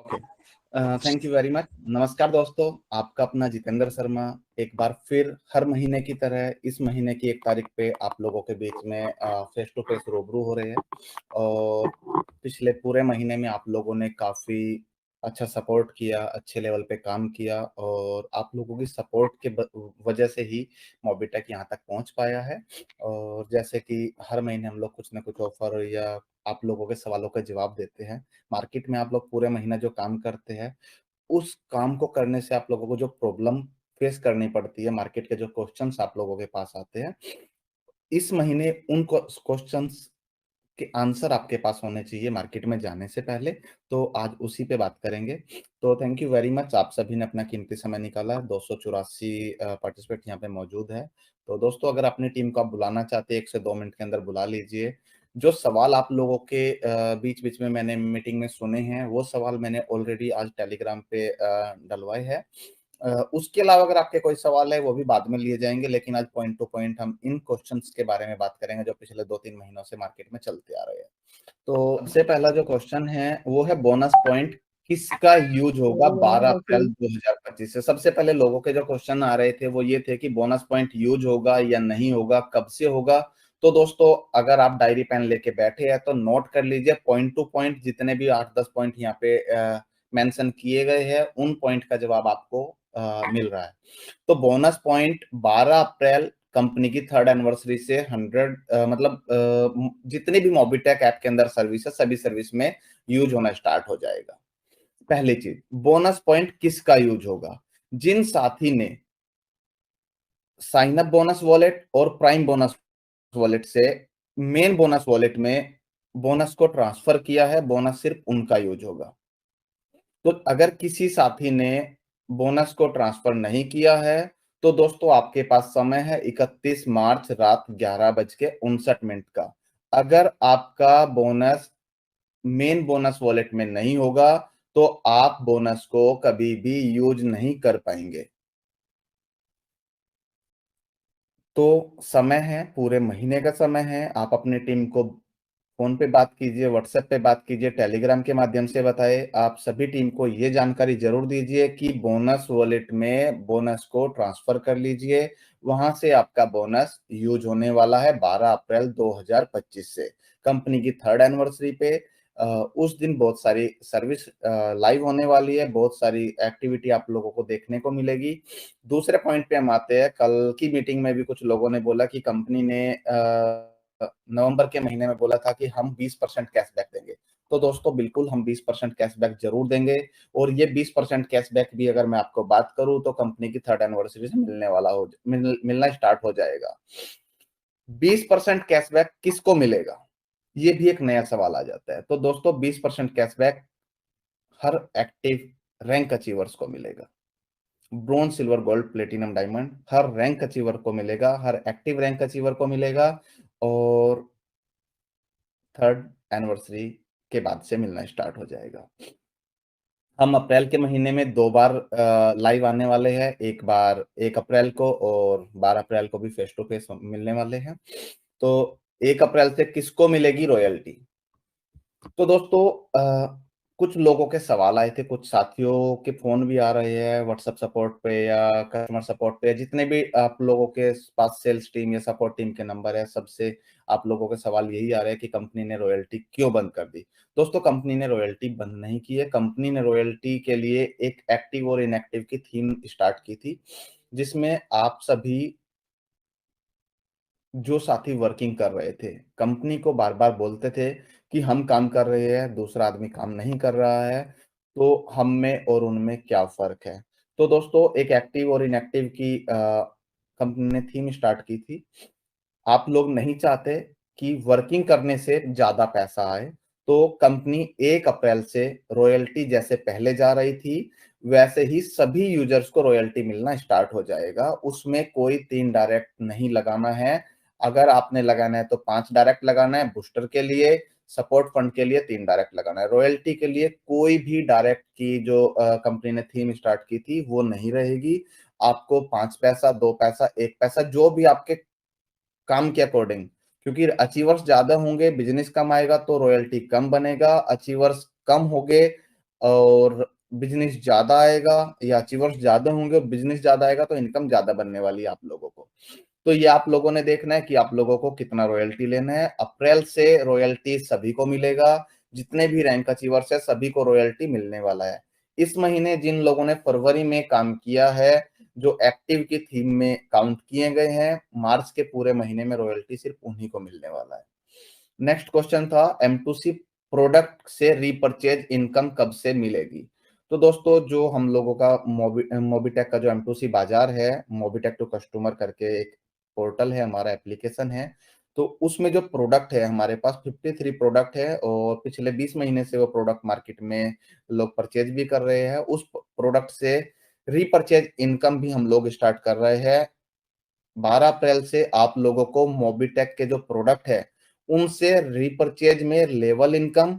Okay, thank you very much. नमस्कार दोस्तों, आपका अपना जितेंद्र शर्मा एक बार फिर हर महीने की तरह इस महीने की 1 तारीख पे आप लोगों के बीच में फेस टू फेस रूबरू हो रहे हैं। और पिछले पूरे महीने में आप लोगों ने काफ़ी अच्छा सपोर्ट किया, अच्छे लेवल पे काम किया और आप लोगों की सपोर्ट के वजह से ही मोबिटेक यहाँ तक पहुँच पाया है। और जैसे कि हर महीने हम लोग कुछ ना कुछ ऑफर या आप लोगों के सवालों का जवाब देते हैं। मार्केट में आप लोग पूरे महीना जो काम करते हैं, उस काम को करने से आप लोगों को जो प्रॉब्लम फेस करनी पड़ती है, मार्केट के जो क्वेश्चंस आप लोगों के पास आते हैं, इस महीने उन क्वेश्चंस के आंसर आपके पास होने चाहिए मार्केट में जाने से पहले। तो आज उसी पे बात करेंगे। तो थैंक यू वेरी मच, आप सभी ने अपना कीमती समय निकाला। 284 पार्टिसिपेट यहाँ पे मौजूद है। तो दोस्तों, अगर अपनी टीम को आप बुलाना चाहते हैं 1 से 2 मिनट के अंदर बुला लीजिए। जो सवाल आप लोगों के बीच-बीच में मैंने मीटिंग में सुने हैं, वो सवाल मैंने ऑलरेडी आज टेलीग्राम पे डलवाए हैं। उसके अलावा अगर आपके कोई सवाल है वो भी बाद में लिए जाएँगे, लेकिन आज पॉइंट टू पॉइंट हम इन क्वेश्चंस के बारे में बात करेंगे जो पिछले 2-3 महीनों से मार्केट में चलते आ रहे हैं। तो सबसे पहला जो क्वेश्चन है वो है बोनस पॉइंट किसका यूज होगा 12 अप्रैल 2025 से। सबसे पहले लोगों के जो क्वेश्चन आ रहे थे वो ये थे कि बोनस पॉइंट यूज होगा या नहीं होगा, कब से होगा। तो दोस्तों, अगर आप डायरी पेन लेके बैठे हैं तो नोट कर लीजिए पॉइंट टू पॉइंट, जितने भी 8-10 पॉइंट यहाँ पे मेंशन किए गए हैं, उन पॉइंट का जवाब आपको मिल रहा है। तो बोनस पॉइंट 12 अप्रैल कंपनी की 3rd एनिवर्सरी से 100 जितनी भी मोबिटेक ऐप के अंदर सर्विस है, सभी सर्विस में यूज होना स्टार्ट हो जाएगा। पहली चीज, बोनस पॉइंट किसका यूज होगा? जिन साथी ने साइन अप बोनस वॉलेट और प्राइम बोनस वॉलेट से मेन बोनस वॉलेट में बोनस को ट्रांसफर किया है, बोनस सिर्फ उनका यूज होगा। तो अगर किसी साथी ने बोनस को ट्रांसफर नहीं किया है, तो दोस्तों आपके पास समय है 31 मार्च रात 11:59 का। अगर आपका बोनस मेन बोनस वॉलेट में नहीं होगा, तो आप बोनस को कभी भी यूज नहीं कर पाएंगे। तो समय है, पूरे महीने का समय है। आप अपनी टीम को फ़ोन पे बात कीजिए, व्हाट्सएप पे बात कीजिए, टेलीग्राम के माध्यम से बताएँ। आप सभी टीम को ये जानकारी ज़रूर दीजिए कि बोनस वॉलेट में बोनस को ट्रांसफ़र कर लीजिए। वहाँ से आपका बोनस यूज़ होने वाला है 12 अप्रैल 2025 से। कंपनी की 3rd एनिवर्सरी पे उस दिन बहुत सारी सर्विस लाइव होने वाली है, बहुत सारी एक्टिविटी आप लोगों को देखने को मिलेगी। दूसरे पॉइंट पे हम आते हैं। कल की मीटिंग में भी कुछ लोगों ने बोला कि कंपनी ने नवंबर के महीने में बोला था कि हम 20% कैशबैक देंगे। तो दोस्तों, बिल्कुल हम 20% कैशबैक ज़रूर देंगे। और ये 20% कैशबैक भी अगर मैं आपको बात करूँ तो कंपनी की 3rd एनिवर्सरी से मिलना स्टार्ट हो जाएगा। 20% कैशबैक किसको मिलेगा? ये भी एक नया सवाल आ जाता है। तो दोस्तों, 20% कैशबैक हर एक्टिव रैंक अचीवर्स को मिलेगा। Bronze, silver, gold, platinum, diamond हर रैंक अचीवर को मिलेगा, हर एक्टिव रैंक अचीवर को मिलेगा। और 3rd एनिवर्सरी के बाद से मिलना स्टार्ट हो जाएगा। हम अप्रैल के महीने में 2 बार लाइव आने वाले हैं। एक बार 1 अप्रैल को और 12 अप्रैल को भी फेस टू फेस मिलने वाले हैं। तो 1 अप्रैल से किसको मिलेगी रॉयल्टी? तो दोस्तों, कुछ लोगों के सवाल आए थे, कुछ साथियों के फ़ोन भी आ रहे हैं व्हाट्सएप सपोर्ट पे या कस्टमर सपोर्ट पे, जितने भी आप लोगों के पास सेल्स टीम या सपोर्ट टीम के नंबर है, सबसे आप लोगों के सवाल यही आ रहे हैं कि कंपनी ने रॉयल्टी क्यों बंद कर दी? दोस्तों, कंपनी ने रॉयल्टी बंद नहीं की है। कंपनी ने रॉयल्टी के लिए एक एक्टिव और इनएक्टिव की थीम स्टार्ट की थी, जिसमें आप सभी जो साथी वर्किंग कर रहे थे, कंपनी को बार-बार बोलते थे कि हम काम कर रहे हैं, दूसरा आदमी काम नहीं कर रहा है, तो हम में और उनमें क्या फ़र्क है? तो दोस्तों, एक एक्टिव और इनएक्टिव की कंपनी ने थीम स्टार्ट की थी। आप लोग नहीं चाहते कि वर्किंग करने से ज़्यादा पैसा आए, तो कंपनी 1 अप्रैल से रॉयल्टी जैसे पहले जा रही थी, वैसे ही सभी यूज़र्स को रॉयल्टी मिलना स्टार्ट हो जाएगा। उसमें कोई 3 डायरेक्ट नहीं लगाना है। अगर आपने लगाना है तो 5 डायरेक्ट लगाना है, बूस्टर के लिए, सपोर्ट फंड के लिए 3 डायरेक्ट लगाना है। रॉयल्टी के लिए कोई भी डायरेक्ट की जो कंपनी ने थीम स्टार्ट की थी, वो नहीं रहेगी। आपको 5 पैसा, 2 पैसा, 1 पैसा जो भी आपके काम के अकॉर्डिंग, क्योंकि अचीवर्स ज़्यादा होंगे, बिज़नेस कम आएगा तो रॉयल्टी कम बनेगा, अचीवर्स कम होंगे, और बिजनेस ज्यादा आएगा या अचीवर्स ज्यादा होंगे और बिजनेस ज्यादा आएगा तो इनकम ज्यादा बनने वाली है आप लोगों को। तो ये आप लोगों ने देखना है कि आप लोगों को कितना रॉयल्टी लेना है। अप्रैल से रॉयल्टी सभी को मिलेगा, जितने भी रैंक अचीवर्स है सभी को रॉयल्टी मिलने वाला है। इस महीने जिन लोगों ने फरवरी में काम किया है, जो एक्टिव की थीम में काउंट किए गए हैं, मार्च के पूरे महीने में रॉयल्टी सिर्फ उन्हीं को मिलने वाला है। नेक्स्ट क्वेश्चन था M2C प्रोडक्ट से रीपरचेज इनकम कब से मिलेगी। तो दोस्तों जो हम लोगों का मोबिटेक का जो M2C बाजार है, मोबिटेक टू कस्टमर करके एक पोर्टल है, हमारा एप्लीकेशन है। तो उसमें जो प्रोडक्ट है हमारे पास 53 प्रोडक्ट है और पिछले 20 महीने से वो प्रोडक्ट मार्केट में लोग परचेज भी कर रहे हैं। उस प्रोडक्ट से रीपरचेज इनकम भी हम लोग स्टार्ट कर रहे हैं। 12 अप्रैल से आप लोगों को मोबिटेक के जो प्रोडक्ट है उनसे रीपरचेज में लेवल इनकम,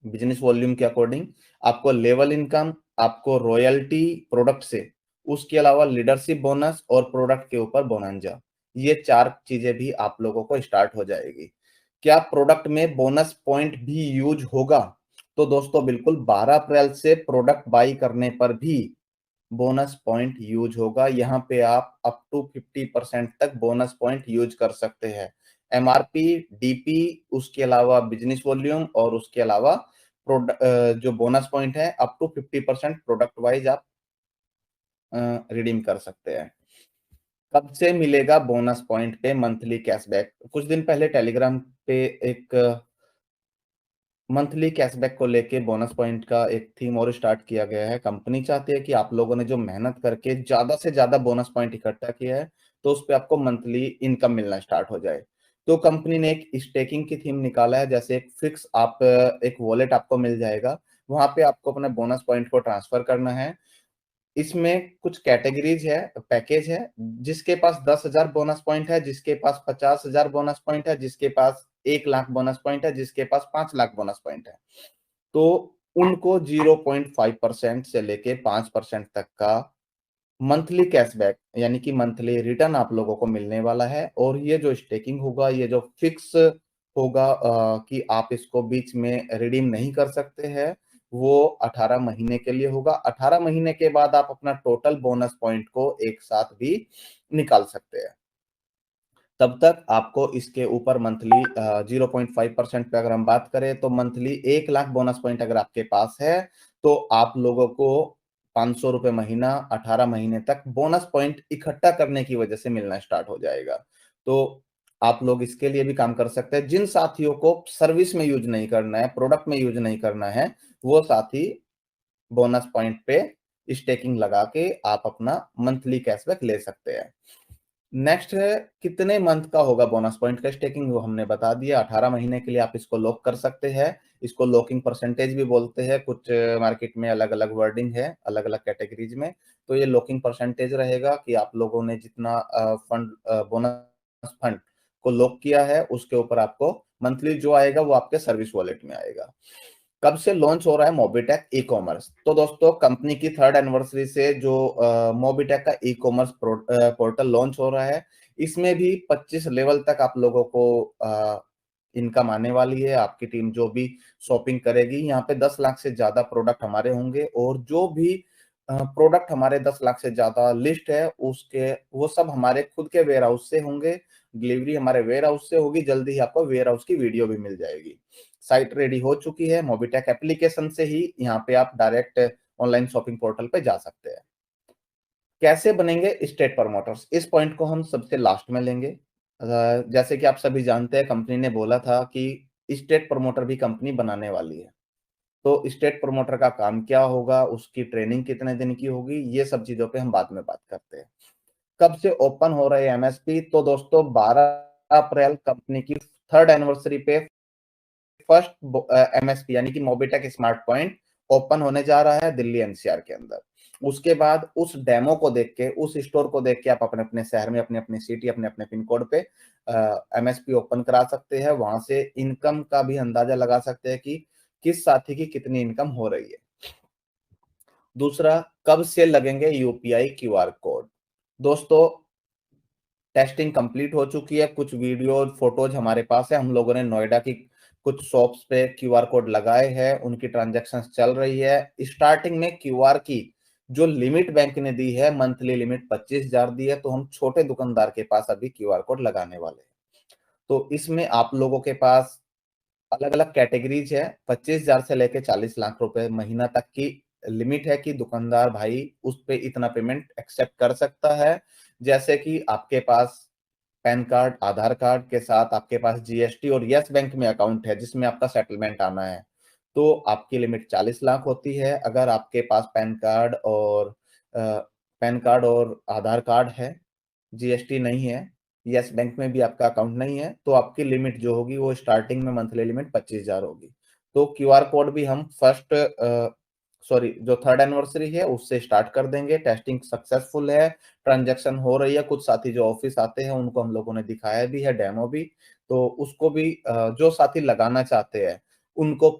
बिजनेस वॉल्यूम के अकॉर्डिंग आपको लेवल इनकम, आपको रॉयल्टी प्रोडक्ट से, उसके अलावा लीडरशिप बोनस और प्रोडक्ट के ऊपर बोनंजा, ये 4 चीजें भी आप लोगों को स्टार्ट हो जाएगी। क्या प्रोडक्ट में बोनस पॉइंट भी यूज होगा? तो दोस्तों बिल्कुल 12 अप्रैल से प्रोडक्ट बाई करने पर भी बोनस पॉइंट यूज होगा। यहाँ पे आप अप टू 50% तक बोनस पॉइंट यूज कर सकते हैं। MRP, DP, उसके अलावा बिजनेस वॉल्यूम और उसके अलावा जो बोनस पॉइंट है अप टू 50% प्रोडक्ट वाइज आप रिडीम कर सकते हैं। कब से मिलेगा बोनस पॉइंट पे मंथली कैशबैक? कुछ दिन पहले टेलीग्राम पे एक मंथली कैशबैक को लेके बोनस पॉइंट का एक थीम और स्टार्ट किया गया है। कंपनी चाहती है कि आप लोगों ने जो मेहनत करके ज्यादा से ज्यादा बोनस पॉइंट इकट्ठा किया है तो उस पे आपको मंथली इनकम मिलना स्टार्ट हो जाए। तो कंपनी ने एक स्टेकिंग की थीम निकाला है, जैसे एक फिक्स आप एक वॉलेट आपको मिल जाएगा, वहां पे आपको अपने बोनस पॉइंट को ट्रांसफर करना है। इसमें कुछ कैटेगरीज है, पैकेज है। जिसके पास 10,000 बोनस पॉइंट है, जिसके पास 50,000 बोनस पॉइंट है, जिसके पास 1 लाख बोनस पॉइंट है, जिसके पास 5 लाख बोनस पॉइंट है, तो उनको 0.5% से लेके 5% तक का मंथली कैशबैक यानी कि मंथली रिटर्न आप लोगों को मिलने वाला है। और ये जो स्टेकिंग होगा, ये जो फिक्स होगा कि आप इसको बीच में रिडीम नहीं कर सकते हैं, वो 18 महीने के लिए होगा। 18 महीने के बाद आप अपना टोटल बोनस पॉइंट को एक साथ भी निकाल सकते हैं। तब तक आपको इसके ऊपर मंथली 0.5% पे अगर हम बात करें तो मंथली 1 लाख बोनस पॉइंट अगर आपके पास है तो आप लोगों को 500 रुपए महीना 18 महीने तक बोनस पॉइंट इकट्ठा करने की वजह से मिलना स्टार्ट हो जाएगा। तो आप लोग इसके लिए भी काम कर सकते हैं। जिन साथियों को सर्विस में यूज नहीं करना है, प्रोडक्ट में यूज नहीं करना है, वो साथी बोनस पॉइंट पे स्टेकिंग लगा के आप अपना मंथली कैशबैक ले सकते हैं। नेक्स्ट है कितने मंथ का होगा बोनस पॉइंट का स्टेकिंग, वो हमने बता दिया। 18 महीने के लिए आप इसको लॉक कर सकते हैं। इसको लॉकिंग परसेंटेज भी बोलते हैं, कुछ मार्केट में अलग अलग वर्डिंग है अलग अलग कैटेगरीज में। तो ये लॉकिंग परसेंटेज रहेगा कि आप लोगों ने जितना फंड बोनस फंड को लॉक किया है उसके ऊपर आपको मंथली जो आएगा वो आपके सर्विस वॉलेट में आएगा। कब से लॉन्च हो रहा है मोबिटेक ई कॉमर्स? तो दोस्तों कंपनी की 3rd एनिवर्सरी से जो मोबिटेक का ई कॉमर्स पोर्टल लॉन्च हो रहा है, इसमें भी 25 लेवल तक आप लोगों को इनकम आने वाली है। आपकी टीम जो भी शॉपिंग करेगी, यहाँ पे 10 लाख से ज्यादा प्रोडक्ट हमारे होंगे और जो भी प्रोडक्ट हमारे 10 लाख से ज्यादा लिस्ट है उसके वो सब हमारे खुद के वेयर हाउस से होंगे। डिलीवरी हमारे वेयर हाउस से होगी। जल्दी ही आपको वेयर हाउस की वीडियो भी मिल जाएगी। साइट रेडी हो चुकी है, मोबिटेक एप्लीकेशन से ही यहाँ पे आप डायरेक्ट ऑनलाइन शॉपिंग पोर्टल पे जा सकते हैं। कैसे बनेंगे स्टेट प्रमोटर्स, इस पॉइंट को हम सबसे लास्ट में लेंगे। जैसे कि आप सभी जानते हैं कंपनी ने बोला था कि स्टेट प्रमोटर भी कंपनी बनाने वाली है। तो स्टेट प्रमोटर का काम क्या होगा, उसकी ट्रेनिंग कितने दिन की होगी, ये सब चीजों पे हम बाद में बात करते हैं। कब से ओपन हो रहे हैं MSP? तो दोस्तों 12 अप्रैल कंपनी की 3rd एनिवर्सरी पे फर्स्ट MSP यानी कि मोबिटेक स्मार्ट पॉइंट ओपन होने जा रहा है दिल्ली NCR के अंदर। उसके बाद उस डेमो को देख के, उस स्टोर को देख के आप अपने अपने शहर में, अपने अपने सिटी, अपने अपने पिन कोड पे MSP ओपन करा सकते हैं। वहां से इनकम का भी अंदाजा लगा सकते हैं कि किस साथी की कितनी इनकम हो रही है। दूसरा, कब से लगेंगे UPI QR कोड? दोस्तों टेस्टिंग कंप्लीट हो चुकी है। कुछ वीडियो फोटोज हमारे पास है। हम लोगों ने नोएडा की कुछ शॉप्स पे क्यूआर कोड लगाए हैं, उनकी ट्रांजैक्शंस चल रही है। स्टार्टिंग में क्यूआर की जो लिमिट बैंक ने दी है, मंथली लिमिट 25,000 दी है, तो हम छोटे दुकानदार के पास अभी क्यूआर कोड लगाने वाले हैं। तो इसमें आप लोगों के पास अलग अलग कैटेगरीज है। 25,000 से लेके 40 लाख रुपए महीना तक की लिमिट है कि दुकानदार भाई उस पे इतना पेमेंट एक्सेप्ट कर सकता है। जैसे कि आपके पास पैन कार्ड, आधार कार्ड के साथ आपके पास जीएसटी और यस बैंक में अकाउंट है जिसमें आपका सेटलमेंट आना है, तो आपकी लिमिट 40 लाख होती है। अगर आपके पास पैन कार्ड और आधार कार्ड है, जीएसटी नहीं है, यस बैंक में भी आपका अकाउंट नहीं है, तो आपकी लिमिट जो होगी वो स्टार्टिंग में मंथली लिमिट 25,000 होगी। तो क्यूआर कोड भी हम जो थर्ड एनिवर्सरी है उससे स्टार्ट कर देंगे। टेस्टिंग सक्सेसफुल है, ट्रांजैक्शन हो रही है। कुछ साथी जो ऑफिस आते हैं उनको हम लोगों ने दिखाया भी है, डेमो भी। तो उसको भी जो साथी लगाना चाहते हैं उनको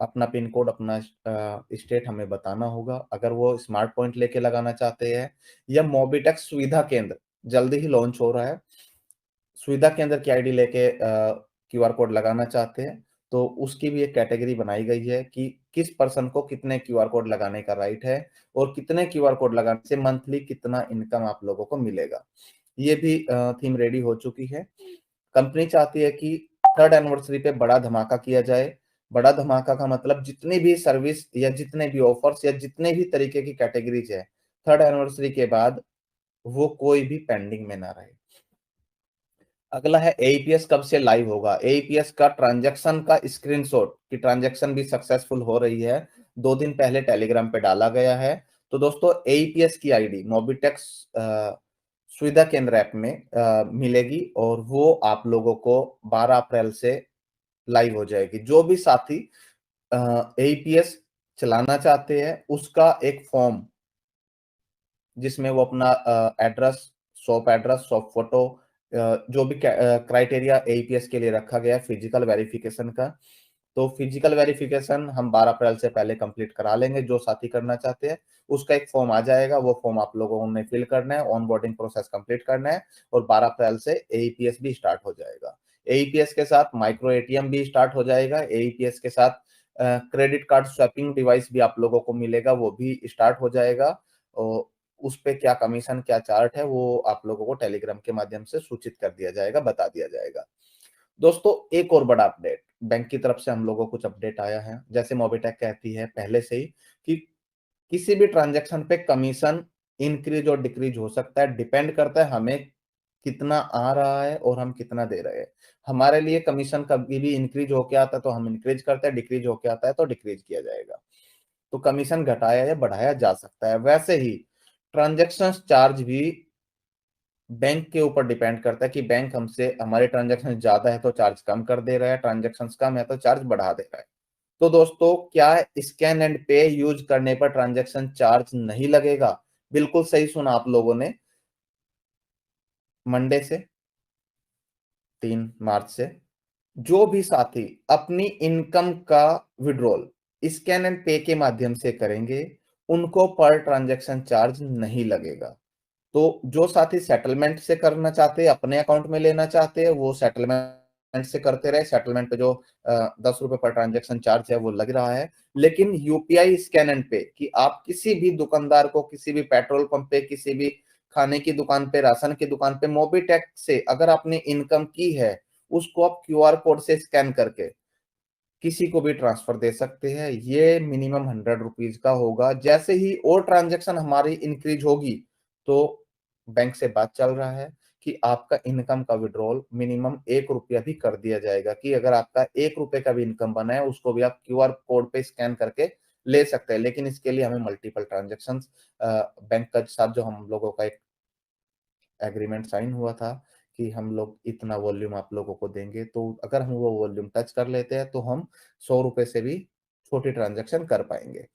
अपना पिन कोड, अपना स्टेट हमें बताना होगा। अगर वो स्मार्ट पॉइंट लेके लगाना चाहते हैं या मोबिटेक सुविधा केंद्र जल्दी ही लॉन्च हो रहा है, सुविधा केंद्र की आईडी लेके क्यूआर कोड लगाना चाहते हैं, तो उसकी भी एक कैटेगरी बनाई गई है कि किस पर्सन को कितने क्यूआर कोड लगाने का राइट है और कितने क्यूआर कोड लगाने से मंथली कितना इनकम आप लोगों को मिलेगा। ये भी थीम रेडी हो चुकी है। कंपनी चाहती है कि थर्ड एनिवर्सरी पे बड़ा धमाका किया जाए। बड़ा धमाका का मतलब जितनी भी सर्विस या जितने भी ऑफर्स या जितने भी तरीके की कैटेगरीज है, थर्ड एनिवर्सरी के बाद वो कोई भी पेंडिंग में ना रहे। अगला है एईपीएस कब से लाइव होगा। एईपीएस का ट्रांजैक्शन का स्क्रीनशॉट की ट्रांजैक्शन भी सक्सेसफुल हो रही है, 2 दिन पहले टेलीग्राम पे डाला गया है। तो दोस्तों एईपीएस की आईडी मोबिटेक्स सुविधा केंद्र ऐप में मिलेगी और वो आप लोगों को 12 अप्रैल से लाइव हो जाएगी। जो भी साथी एईपीएस चलाना चाहते हैं उसका एक फॉर्म जिसमें वो अपना एड्रेस, शॉप फोटो, जो भी क्राइटेरिया एईपीएस के लिए रखा गया है फिजिकल वेरिफिकेशन का, तो फिजिकल वेरिफिकेशन हम 12 अप्रैल से पहले कंप्लीट करा लेंगे। जो साथी करना चाहते हैं उसका एक फॉर्म आ जाएगा, वो फॉर्म आप लोगों ने फिल करना है, ऑनबोर्डिंग प्रोसेस कंप्लीट करना है और 12 अप्रैल से एईपीएस भी स्टार्ट हो जाएगा। एईपीएस के साथ माइक्रो एटीएम भी स्टार्ट हो जाएगा। एईपीएस के साथ क्रेडिट कार्ड स्वैपिंग डिवाइस भी आप लोगों को मिलेगा, वो भी स्टार्ट हो जाएगा। और उस पे क्या कमीशन, क्या चार्ट है, वो आप लोगों को टेलीग्राम के माध्यम से सूचित कर दिया जाएगा, बता दिया जाएगा। दोस्तों एक और बड़ा अपडेट, बैंक की तरफ से हम लोगों को कुछ अपडेट आया है। जैसे मोबिटेक कहती है पहले से ही कि किसी भी ट्रांजैक्शन पे कमीशन इंक्रीज और डिक्रीज हो सकता है, डिपेंड करता है हमें कितना आ रहा है और हम कितना दे रहे हैं। हमारे लिए कमीशन कभी भी इंक्रीज होके आता है तो हम इंक्रीज करते हैं, डिक्रीज होके आता है तो डिक्रीज किया जाएगा। तो कमीशन घटाया या बढ़ाया जा सकता है। वैसे ही ट्रांजैक्शन चार्ज भी बैंक के ऊपर डिपेंड करता है कि बैंक हमसे हमारे ट्रांजैक्शन ज्यादा है तो चार्ज कम कर दे रहा है, ट्रांजैक्शन कम है तो चार्ज बढ़ा दे रहा है। तो दोस्तों क्या स्कैन एंड पे यूज करने पर ट्रांजैक्शन चार्ज नहीं लगेगा? बिल्कुल सही सुना आप लोगों ने। मंडे से 3 मार्च से जो भी साथी अपनी इनकम का विड्रॉल स्कैन एंड पे के माध्यम से करेंगे उनको पर ट्रांजैक्शन चार्ज नहीं लगेगा। तो जो साथी सेटलमेंट से करना चाहते हैं, अपने अकाउंट में लेना चाहते हैं, वो सेटलमेंट से करते रहे। सेटलमेंट पे जो 10 रुपए पर ट्रांजेक्शन चार्ज है वो लग रहा है। लेकिन यूपीआई स्कैन एंड पे कि आप किसी भी दुकानदार को, किसी भी पेट्रोल पंप पे, किसी भी खाने की दुकान पे, राशन की दुकान पे मोबीटेक से अगर आपने इनकम की है, उसको आप क्यूआर कोड से स्कैन करके किसी को भी ट्रांसफर दे सकते हैं। ये मिनिमम 100 रुपीज का होगा। जैसे ही और ट्रांजेक्शन हमारी इंक्रीज होगी तो बैंक से बात चल रहा है कि आपका इनकम का विड्रॉल मिनिमम 1 रुपया भी कर दिया जाएगा, कि अगर आपका 1 रुपए का भी इनकम बना है उसको भी आप क्यूआर कोड पे स्कैन करके ले सकते हैं। लेकिन इसके लिए हमें मल्टीपल ट्रांजेक्शन बैंक के साथ जो हम लोगों का एक एग्रीमेंट साइन हुआ था कि हम लोग इतना वॉल्यूम आप लोगों को देंगे, तो अगर हम वो वॉल्यूम टच कर लेते हैं तो हम 100 रुपए से भी छोटी ट्रांजेक्शन कर पाएंगे।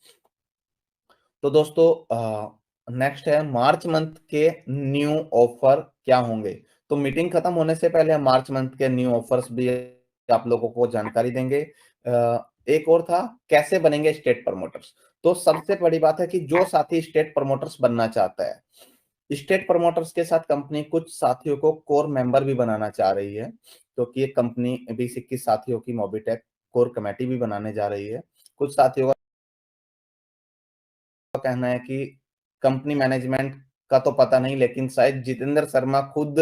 तो दोस्तों नेक्स्ट है मार्च मंथ के न्यू ऑफर क्या होंगे। तो मीटिंग खत्म होने से पहले हम मार्च मंथ के न्यू ऑफर्स भी आप लोगों को जानकारी देंगे। एक और था कैसे बनेंगे स्टेट प्रमोटर्स। तो सबसे बड़ी बात है कि जो साथी स्टेट प्रमोटर्स बनना चाहता है, स्टेट प्रमोटर्स के साथ कंपनी कुछ साथियों को कोर मेंबर भी बनाना चाह रही है। क्योंकि ये कंपनी 20-21 साथियों की मोबिटेक कोर कमेटी भी बनाने जा रही है। कुछ साथियों का कहना है कि कंपनी मैनेजमेंट का तो पता नहीं, लेकिन शायद जितेंद्र शर्मा खुद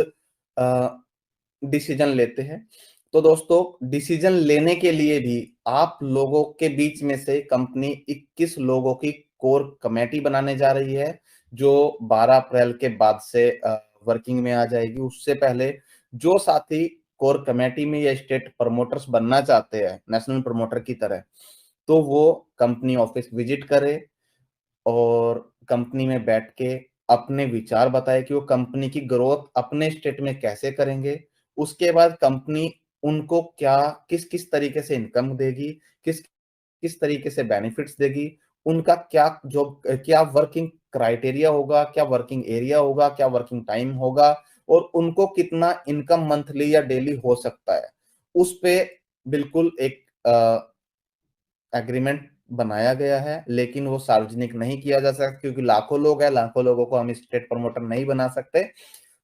डिसीजन लेते हैं। तो दोस्तों, डिसीजन लेने के लिए भी आप लोगों के बीच में से कंपनी 21 लोगों की कोर कमेटी बनाने जा रही है, जो 12 अप्रैल के बाद से वर्किंग में आ जाएगी। उससे पहले जो साथी कोर कमेटी में या स्टेट प्रमोटर्स बनना चाहते हैं नेशनल प्रमोटर की तरह, तो वो कंपनी ऑफिस विजिट करे और कंपनी में बैठ के अपने विचार बताए कि वो कंपनी की ग्रोथ अपने स्टेट में कैसे करेंगे। उसके बाद कंपनी उनको क्या किस किस तरीके से इनकम देगी, किस किस तरीके से बेनिफिट्स देगी, उनका क्या वर्किंग क्राइटेरिया होगा, क्या वर्किंग एरिया होगा, क्या वर्किंग टाइम होगा, और उनको कितना इनकम मंथली या डेली हो सकता है, उस पे बिल्कुल एक एग्रीमेंट बनाया गया है। लेकिन वो सार्वजनिक नहीं किया जा सकता, क्योंकि लाखों लोग हैं, लाखों लोगों को हम स्टेट प्रमोटर नहीं बना सकते।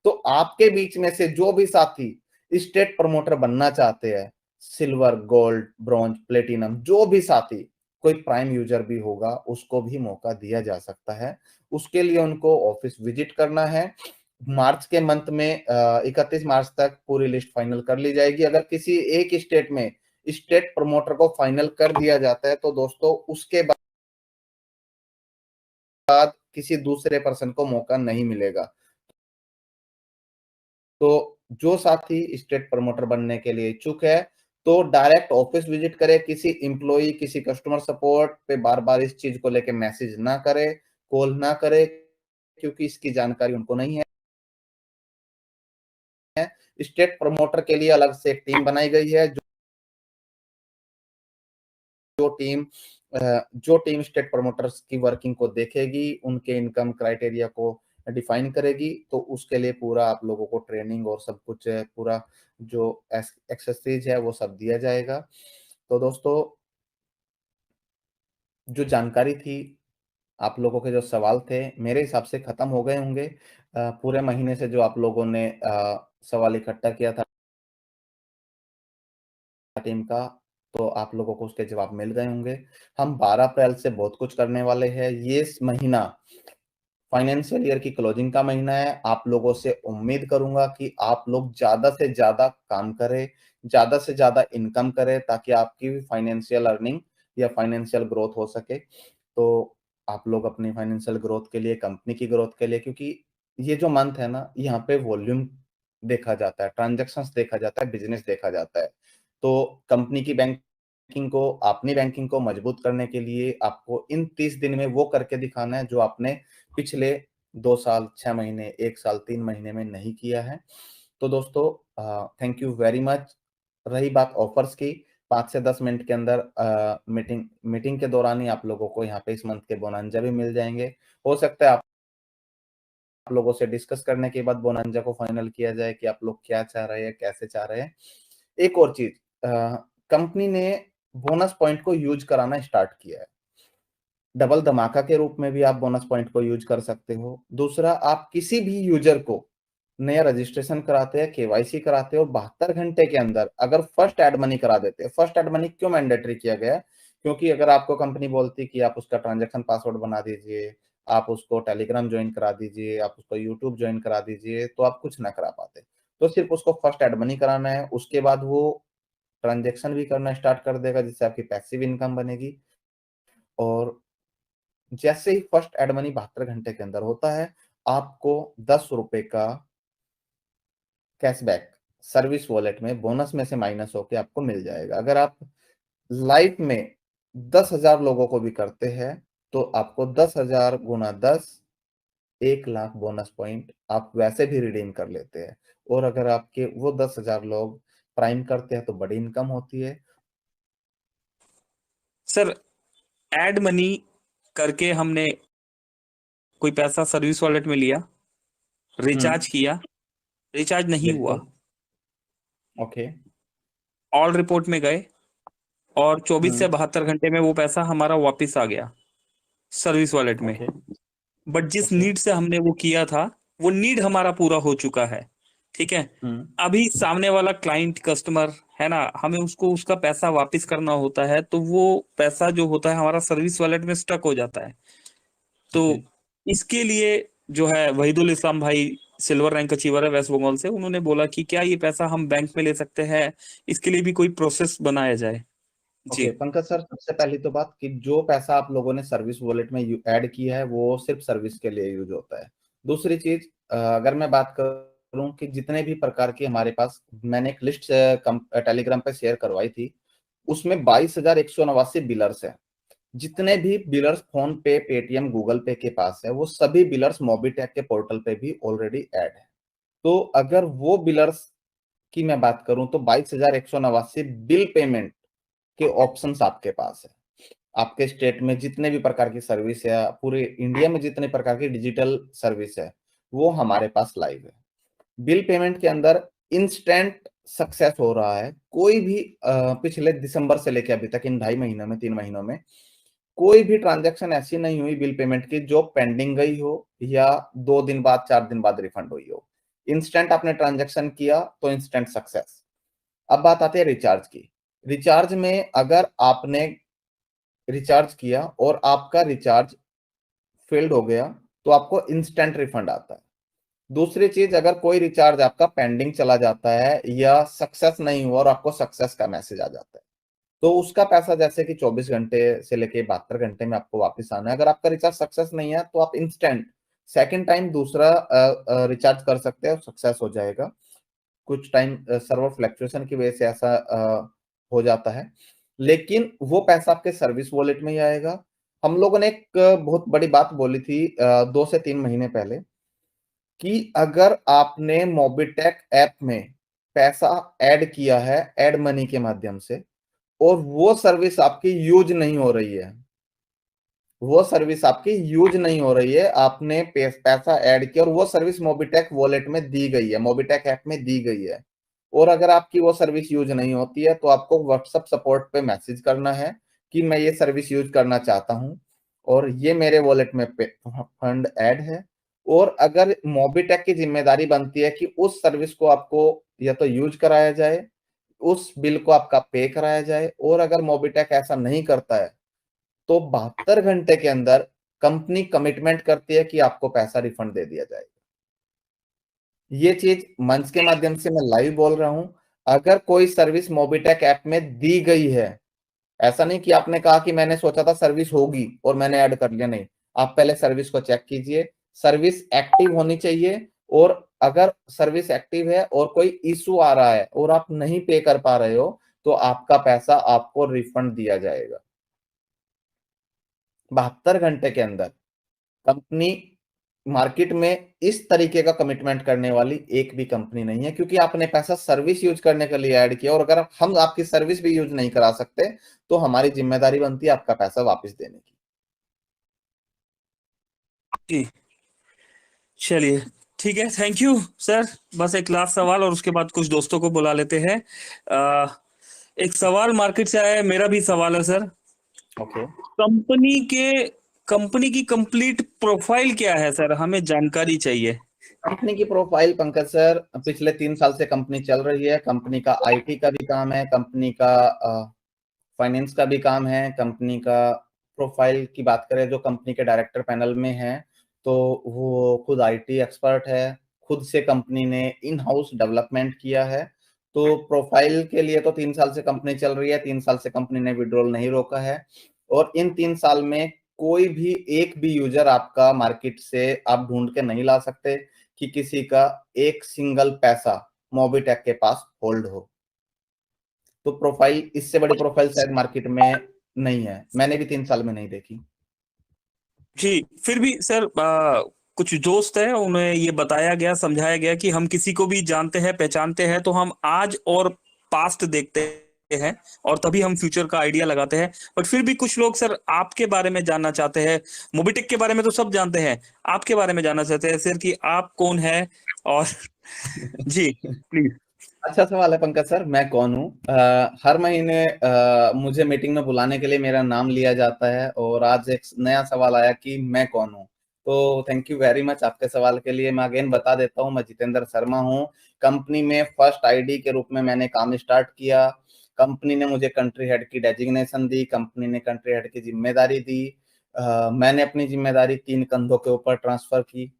तो आपके बीच में से जो भी साथी स्टेट प्रमोटर बनना चाहते हैं, सिल्वर, गोल्ड, ब्रॉन्ज, प्लेटिनम, जो भी साथी, कोई प्राइम यूजर भी होगा, उसको भी मौका दिया जा सकता है। उसके लिए उनको ऑफिस विजिट करना है। मार्च के मंथ में 31 मार्च तक पूरी लिस्ट फाइनल कर ली जाएगी। अगर किसी एक स्टेट में स्टेट प्रमोटर को फाइनल कर दिया जाता है, तो दोस्तों उसके बाद किसी दूसरे पर्सन को मौका नहीं मिलेगा। तो जो साथी स्टेट प्रमोटर बनने के लिए इच्छुक है, तो डायरेक्ट ऑफिस विजिट करे, किसी एम्प्लॉय, किसी कस्टमर सपोर्ट पे बार बार इस चीज को लेके मैसेज ना करे, कॉल ना करे, क्योंकि इसकी जानकारी उनको नहीं है। स्टेट प्रमोटर के लिए अलग से एक टीम बनाई गई है, जो टीम स्टेट प्रमोटर्स की वर्किंग को देखेगी, उनके इनकम क्राइटेरिया को डिफाइन करेगी। तो उसके लिए पूरा आप लोगों को ट्रेनिंग और सब कुछ पूरा जो एक्सरसाइज है वो सब दिया जाएगा। तो दोस्तों, जो जानकारी थी, आप लोगों के जो सवाल थे, मेरे हिसाब से खत्म हो गए होंगे। पूरे महीने से जो आप लोगों ने सवाल इकट्ठा किया था टीम का, तो आप लोगों को उसके जवाब मिल गए होंगे। हम 12 अप्रैल से बहुत कुछ करने वाले हैं। ये महीना फाइनेंशियल ईयर की क्लोजिंग का महीना है। आप लोगों से उम्मीद करूंगा कि आप लोग ज्यादा से ज्यादा काम करें, ज्यादा से ज्यादा इनकम करें, ताकि आपकी फाइनेंशियल अर्निंग या फाइनेंशियल ग्रोथ हो सके। तो आप लोग अपनी फाइनेंशियल ग्रोथ के लिए, कंपनी की ग्रोथ के लिए, क्योंकि ये जो मंथ है ना, यहाँ पे वॉल्यूम देखा जाता है, ट्रांजेक्शन्स देखा जाता है, बिजनेस देखा जाता है। तो कंपनी की बैंकिंग को, अपनी बैंकिंग को मजबूत करने के लिए आपको इन 30 दिन में वो करके दिखाना है जो आपने पिछले 2 साल, 6 महीने, 1 साल, 3 महीने में नहीं किया है। तो दोस्तों, थैंक यू वेरी मच। रही बात ऑफर्स की, 5 से 10 मिनट के अंदर मीटिंग के दौरान ही आप लोगों को यहाँ पे इस मंथ के बोनांजा भी मिल जाएंगे। हो सकता है आप लोगों से डिस्कस करने के बाद बोनांजा को फाइनल किया जाए कि आप लोग क्या चाह रहे हैं, कैसे चाह रहे हैं। एक और चीज, कंपनी ने बोनस पॉइंट को यूज कराना स्टार्ट किया है। डबल धमाका के रूप में भी आप बोनस पॉइंट को यूज कर सकते हो। दूसरा, आप किसी भी यूजर को नया रजिस्ट्रेशन कराते हैं, केवाईसी कराते हो, 72 घंटे के अंदर अगर फर्स्ट एड मनी करा देते हैं। फर्स्ट एड मनी क्यों मैंडेटरी किया गया है? क्योंकि अगर आपको कंपनी बोलती कि आप उसका ट्रांजैक्शन पासवर्ड बना दीजिए, आप उसको टेलीग्राम ज्वाइन करा दीजिए, आप उसको यूट्यूब ज्वाइन करा दीजिए, तो आप कुछ ना करा पाते। तो सिर्फ उसको फर्स्ट एड मनी कराना है, उसके बाद वो ट्रांजैक्शन भी करना स्टार्ट कर देगा, जिससे आपकी पैसिव इनकम बनेगी। और जैसे ही फर्स्ट एड मनी 72 घंटे के अंदर होता है, आपको 10 रुपए का कैशबैक सर्विस वॉलेट में बोनस में से माइनस होके आपको मिल जाएगा। अगर आप लाइफ में 10,000 लोगों को भी करते हैं, तो आपको 10,000 गुना 10, 1 लाख बोनस पॉइंट आप वैसे भी रिडीम कर लेते हैं। और अगर आपके वो 10,000 लोग प्राइम करते हैं, तो बड़ी इनकम होती है। सर, एड मनी करके हमने कोई पैसा सर्विस वॉलेट में लिया, रिचार्ज किया, रिचार्ज नहीं हुआ, बिल्कुल। ओके। ऑल रिपोर्ट में गए और 24 से 72 घंटे में वो पैसा हमारा वापस आ गया सर्विस वॉलेट में। ओके। बट जिस ओके। नीड से हमने वो किया था, वो नीड हमारा पूरा हो चुका है, ठीक है। अभी सामने वाला क्लाइंट कस्टमर है ना, हमें उसको उसका पैसा वापस करना होता है, तो वो पैसा जो होता है हमारा सर्विस वॉलेट में स्टक हो जाता है। तो इसके लिए जो है वहीदुल इस्लाम भाई सिल्वर रैंक अचीवर है वेस्ट बंगाल से, उन्होंने बोला कि क्या ये पैसा हम बैंक में ले सकते हैं, इसके लिए भी कोई प्रोसेस बनाया जाए। जी ओके पंकज सर, सबसे पहली तो बात कि जो पैसा आप लोगों ने सर्विस वॉलेट में ऐड किया है वो सिर्फ सर्विस के लिए यूज होता है। दूसरी चीज, अगर मैं बात करूं कि जितने भी प्रकार की हमारे पास, मैंने एक लिस्ट टेलीग्राम पे शेयर करवाई थी, उसमें 22,189 बिलर्स है। जितने भी बिलर्स फोन पे, पेटीएम, गूगल पे के पास है, वो सभी बिलर्स मोबीटेक के पोर्टल पे भी ऑलरेडी ऐड है। तो अगर वो बिलर्स की मैं बात करूं तो 22,189 बिल पेमेंट के ऑप्शंस आपके पास है। आपके स्टेट में जितने भी प्रकार की सर्विस है, पूरे इंडिया में जितने प्रकार की डिजिटल सर्विस है, वो हमारे पास लाइव है। बिल पेमेंट के अंदर इंस्टेंट सक्सेस हो रहा है। कोई भी पिछले दिसंबर से लेकर अभी तक इन 2.5 महीनों में, 3 महीनों में कोई भी ट्रांजैक्शन ऐसी नहीं हुई बिल पेमेंट की जो पेंडिंग गई हो या 2 दिन बाद, 4 दिन बाद रिफंड हुई हो। इंस्टेंट आपने ट्रांजैक्शन किया तो इंस्टेंट सक्सेस। अब बात आती है रिचार्ज की। रिचार्ज में अगर आपने रिचार्ज किया और आपका रिचार्ज फेल्ड हो गया तो आपको इंस्टेंट रिफंड आता है। दूसरी चीज, अगर कोई रिचार्ज आपका पेंडिंग चला जाता है या सक्सेस नहीं हुआ और आपको सक्सेस का मैसेज आ जाता है, तो उसका पैसा जैसे कि 24 घंटे से लेके 72 घंटे में आपको वापस आना है। अगर आपका रिचार्ज सक्सेस नहीं है तो आप इंस्टेंट सेकेंड टाइम दूसरा रिचार्ज कर सकते हैं, सक्सेस हो जाएगा। कुछ टाइम सर्वर फ्लक्चुएशन की वजह से ऐसा हो जाता है, लेकिन वो पैसा आपके सर्विस वॉलेट में ही आएगा। हम लोगों ने एक बहुत बड़ी बात बोली थी 2 से 3 महीने पहले कि अगर आपने मोबीटेक ऐप में पैसा ऐड किया है ऐड मनी के माध्यम से, और वो सर्विस आपकी यूज नहीं हो रही है, वो सर्विस आपकी यूज नहीं हो रही है, आपने पैसा ऐड किया और वो सर्विस मोबीटेक वॉलेट में दी गई है, मोबीटेक ऐप में दी गई है, और अगर आपकी वो सर्विस यूज नहीं होती है तो आपको व्हाट्सएप सपोर्ट पे मैसेज करना है कि मैं ये सर्विस यूज करना चाहता हूं और ये मेरे वॉलेट में फंड ऐड है। और अगर मोबीटेक की जिम्मेदारी बनती है कि उस सर्विस को आपको या तो यूज कराया जाए, उस बिल को आपका पे कराया जाए, और अगर मोबीटेक ऐसा नहीं करता है तो 72 घंटे के अंदर कंपनी कमिटमेंट करती है कि आपको पैसा रिफंड दे दिया जाएगा। ये चीज मंच के माध्यम से मैं लाइव बोल रहा हूं। अगर कोई सर्विस मोबीटेक ऐप में दी गई है, ऐसा नहीं कि आपने कहा कि मैंने सोचा था सर्विस होगी और मैंने ऐड कर लिया, नहीं, आप पहले सर्विस को चेक कीजिए। सर्विस एक्टिव होनी चाहिए, और अगर सर्विस एक्टिव है और कोई इशू आ रहा है और आप नहीं पे कर पा रहे हो तो आपका पैसा आपको रिफंड दिया जाएगा 72 घंटे के अंदर। कंपनी मार्केट में इस तरीके का कमिटमेंट करने वाली एक भी कंपनी नहीं है, क्योंकि आपने पैसा सर्विस यूज करने के लिए ऐड किया, और अगर हम आपकी सर्विस भी यूज नहीं करा सकते तो हमारी जिम्मेदारी बनती है आपका पैसा वापस देने की। जी चलिए ठीक है, थैंक यू सर। बस एक लास्ट सवाल और उसके बाद कुछ दोस्तों को बुला लेते हैं। एक सवाल मार्केट से आया है, मेरा भी सवाल है सर। ओके, कंपनी की कंप्लीट प्रोफाइल क्या है सर, हमें जानकारी चाहिए। कंपनी की प्रोफाइल पंकज सर, पिछले 3 साल से कंपनी चल रही है। कंपनी का आईटी का भी काम है, कंपनी का फाइनेंस का भी काम है। कंपनी का प्रोफाइल की बात करें, जो कंपनी के डायरेक्टर पैनल में है तो वो खुद आईटी एक्सपर्ट है, खुद से कंपनी ने इन हाउस डेवलपमेंट किया है। तो प्रोफाइल के लिए तो 3 साल से कंपनी चल रही है, 3 साल से कंपनी ने विड्रॉल नहीं रोका है, और इन 3 साल में कोई भी एक भी यूजर आपका मार्केट से आप ढूंढ के नहीं ला सकते कि किसी का एक सिंगल पैसा मोबीटेक के पास होल्ड हो। तो प्रोफाइल, इससे बड़ी प्रोफाइल शायद मार्केट में नहीं है, मैंने भी 3 साल में नहीं देखी। जी फिर भी सर कुछ दोस्त है, उन्हें ये बताया गया, समझाया गया कि हम किसी को भी जानते हैं, पहचानते हैं तो हम आज और पास्ट देखते हैं और तभी हम फ्यूचर का आइडिया लगाते हैं। बट फिर भी कुछ लोग सर आपके बारे में जानना चाहते हैं। मोबिटेक के बारे में तो सब जानते हैं, आपके बारे में जानना चाहते हैं सर कि आप कौन है। और जी प्लीज। अच्छा सवाल है पंकज सर, मैं कौन हूँ? हर महीने मुझे मीटिंग में बुलाने के लिए मेरा नाम लिया जाता है, और आज एक नया सवाल आया कि मैं कौन हूँ। तो थैंक यू वेरी मच आपके सवाल के लिए। मैं अगेन बता देता हूँ, मैं जितेंद्र शर्मा हूँ। कंपनी में फर्स्ट आईडी के रूप में मैंने काम स्टार्ट किया। कंपनी ने मुझे कंट्री हेड की डेजिग्नेशन दी, कंपनी ने कंट्री हेड की जिम्मेदारी दी। मैंने अपनी जिम्मेदारी 3 कंधों के ऊपर ट्रांसफर की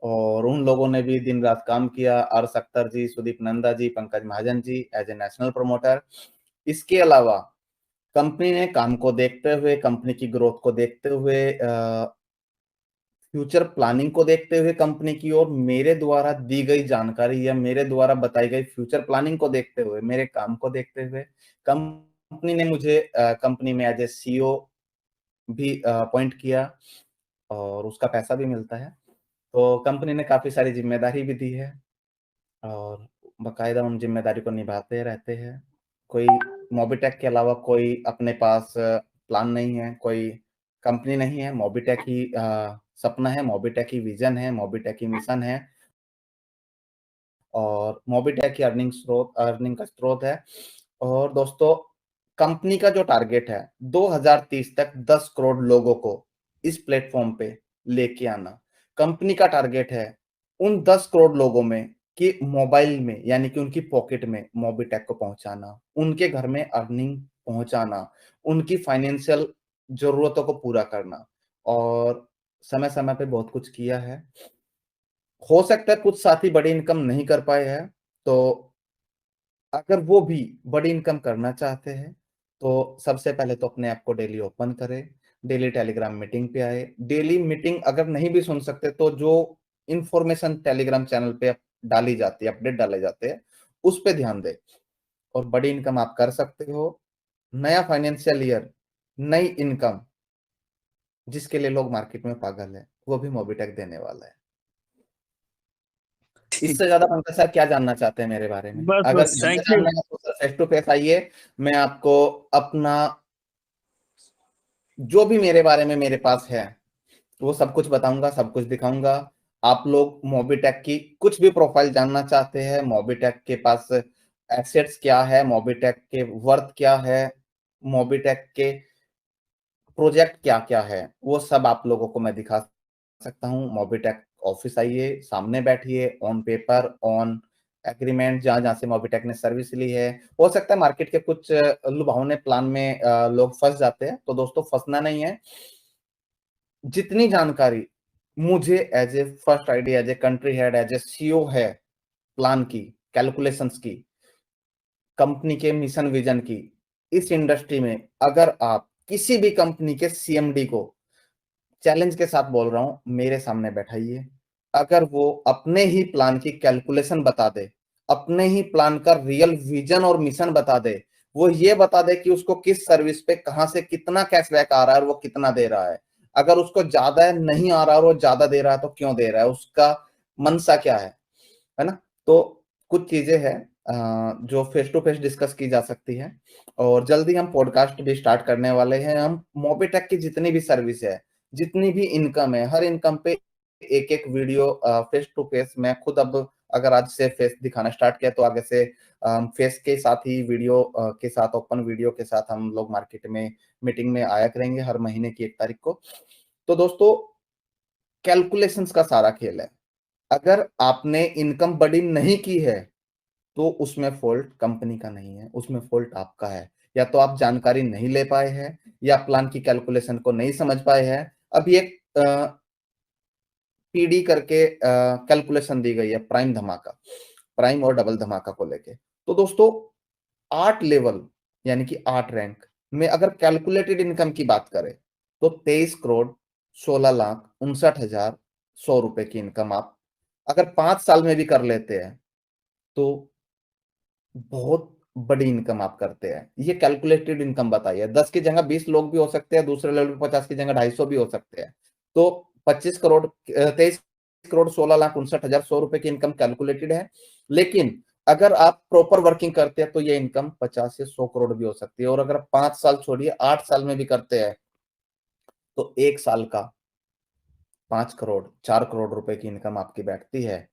और उन लोगों ने भी दिन रात काम किया। R Akhtar ji, Sudeep Nanda ji, Pankaj Mahajan ji as a national promoter. इसके अलावा कंपनी ने काम को देखते हुए, कंपनी की ग्रोथ को देखते हुए, फ्यूचर प्लानिंग को देखते हुए कंपनी की और मेरे द्वारा दी गई जानकारी या मेरे द्वारा बताई गई फ्यूचर प्लानिंग को देखते हुए, मेरे काम को देखते हुए कंपनी ने मुझे कंपनी में एज ए सीईओ भी अपॉइंट किया और उसका पैसा भी मिलता है। तो कंपनी ने काफी सारी जिम्मेदारी भी दी है और बाकायदा उन जिम्मेदारी को निभाते रहते हैं। कोई मोबिटेक के अलावा कोई अपने पास प्लान नहीं है, कोई कंपनी नहीं है। मोबिटेक ही सपना है, मोबिटेक ही विजन है, मोबिटेक ही मिशन है और मोबिटेक ही अर्निंग का स्रोत है। और दोस्तों, कंपनी का जो टारगेट है 2030 तक 10 करोड़ लोगों को इस प्लेटफॉर्म पे लेके आना। कंपनी का टारगेट है उन 10 करोड़ लोगों में कि मोबाइल में यानी कि उनकी पॉकेट में मोबिटेक को पहुंचाना, उनके घर में अर्निंग पहुंचाना, उनकी फाइनेंशियल जरूरतों को पूरा करना। और समय समय पे बहुत कुछ किया है। हो सकता है कुछ साथी बड़ी इनकम नहीं कर पाए हैं, तो अगर वो भी बड़ी इनकम करना चाहते हैं तो सबसे पहले तो अपने ऐप को डेली ओपन करें, डेली टेलीग्राम मीटिंग पे आए। डेली मीटिंग अगर नहीं भी सुन सकते तो जो इंफॉर्मेशन टेलीग्राम चैनल पे डाली जाती है, अपडेट डाले जाते हैं, उस पे ध्यान दें और बड़ी इनकम आप कर सकते हो। नया फाइनेंशियल ईयर, नई इनकम, जिसके लिए लोग मार्केट में पागल है, वो भी मोबिटेक देने वाला है। ठीक। इससे ज्यादा पंकज सर क्या जानना चाहते हैं मेरे बारे में? बस अगर बस ज्यादा थैंक यू। जानना है तो सर फेस टू फेस आइए, मैं आपको अपना जो भी मेरे बारे में मेरे पास है वो सब कुछ बताऊंगा, सब कुछ दिखाऊंगा। आप लोग मोबिटेक की कुछ भी प्रोफाइल जानना चाहते हैं, मोबिटेक के पास एसेट्स क्या है, मोबिटेक के वर्थ क्या है, मोबिटेक के प्रोजेक्ट क्या क्या है, वो सब आप लोगों को मैं दिखा सकता हूँ। मोबिटेक ऑफिस आइए, सामने बैठिए, ऑन पेपर, ऑन एग्रीमेंट, जहां जहां से मोबिटेक ने सर्विस ली है। हो सकता है मार्केट के कुछ लुभावने प्लान में लोग फंस जाते हैं, तो दोस्तों फंसना नहीं है। जितनी जानकारी मुझे as a first ID, as a country head, as a CEO है प्लान की, कैलकुलेशंस की, कंपनी के मिशन विजन की, इस इंडस्ट्री में अगर आप किसी भी कंपनी के सीएमडी को चैलेंज के साथ बोल रहा हूं, मेरे सामने बैठाइए। अगर वो अपने ही प्लान की कैलकुलेशन बता दे, अपने ही प्लान का रियल विजन और मिशन बता दे, वो ये बता दे कि उसको किस सर्विस पे कहां से कितना कैशबैक आ रहा है और वो कितना दे रहा है। अगर उसको ज्यादा नहीं आ रहा और वो ज्यादा दे रहा है तो क्यों दे रहा है, उसका मनसा क्या है ना? तो कुछ चीजें हैं जो फेस टू फेस डिस्कस की जा सकती है और जल्दी हम पॉडकास्ट भी स्टार्ट करने वाले हैं। हम मोबिटेक की जितनी भी सर्विस है, जितनी भी इनकम है, हर इनकम पे एक एक वीडियो फेस टू फेस, मैं खुद अब अगर आज से फेस दिखाना स्टार्ट किया तो आगे से फेस के साथ ही वीडियो के साथ, ओपन वीडियो के साथ हम लोग मार्केट में मीटिंग में आया करेंगे हर महीने की 1 तारीख को। तो दोस्तों, कैलकुलेशंस का सारा खेल है। अगर आपने इनकम बड़ी नहीं की है तो उसमें फॉल्ट कंपनी का नहीं है, उसमें फॉल्ट आपका है। या तो आप जानकारी नहीं ले पाए हैं या प्लान की कैलकुलेशन को नहीं समझ पाए हैं। अभी एक पीडी करके कैलकुलेशन दी गई है प्राइम धमाका, प्राइम और डबल धमाका को लेके। तो दोस्तों 8 लेवल यानी कि 8 रैंक में अगर कैलकुलेटेड इनकम की बात करें तो 23 करोड़ 16,59,100 रुपए की इनकम आप अगर 5 साल में भी कर लेते हैं तो बहुत बड़ी इनकम आप करते हैं। ये कैलकुलेटेड इनकम बताइए, 10 की जगह 20 लोग भी हो सकते हैं, दूसरे लेवल पे 50 की जगह 250 भी हो सकते हैं। तो 25 करोड़ 23 करोड़ 16,59,100 रुपए की इनकम कैलकुलेटेड है। लेकिन अगर आप प्रॉपर वर्किंग करते हैं तो ये इनकम 50 से 100 करोड़ भी हो सकती है। और अगर 5 साल छोड़िए, 8 साल में भी करते हैं तो 1 साल का 5 करोड़ 4 करोड़ रुपए की इनकम आपकी बैठती है।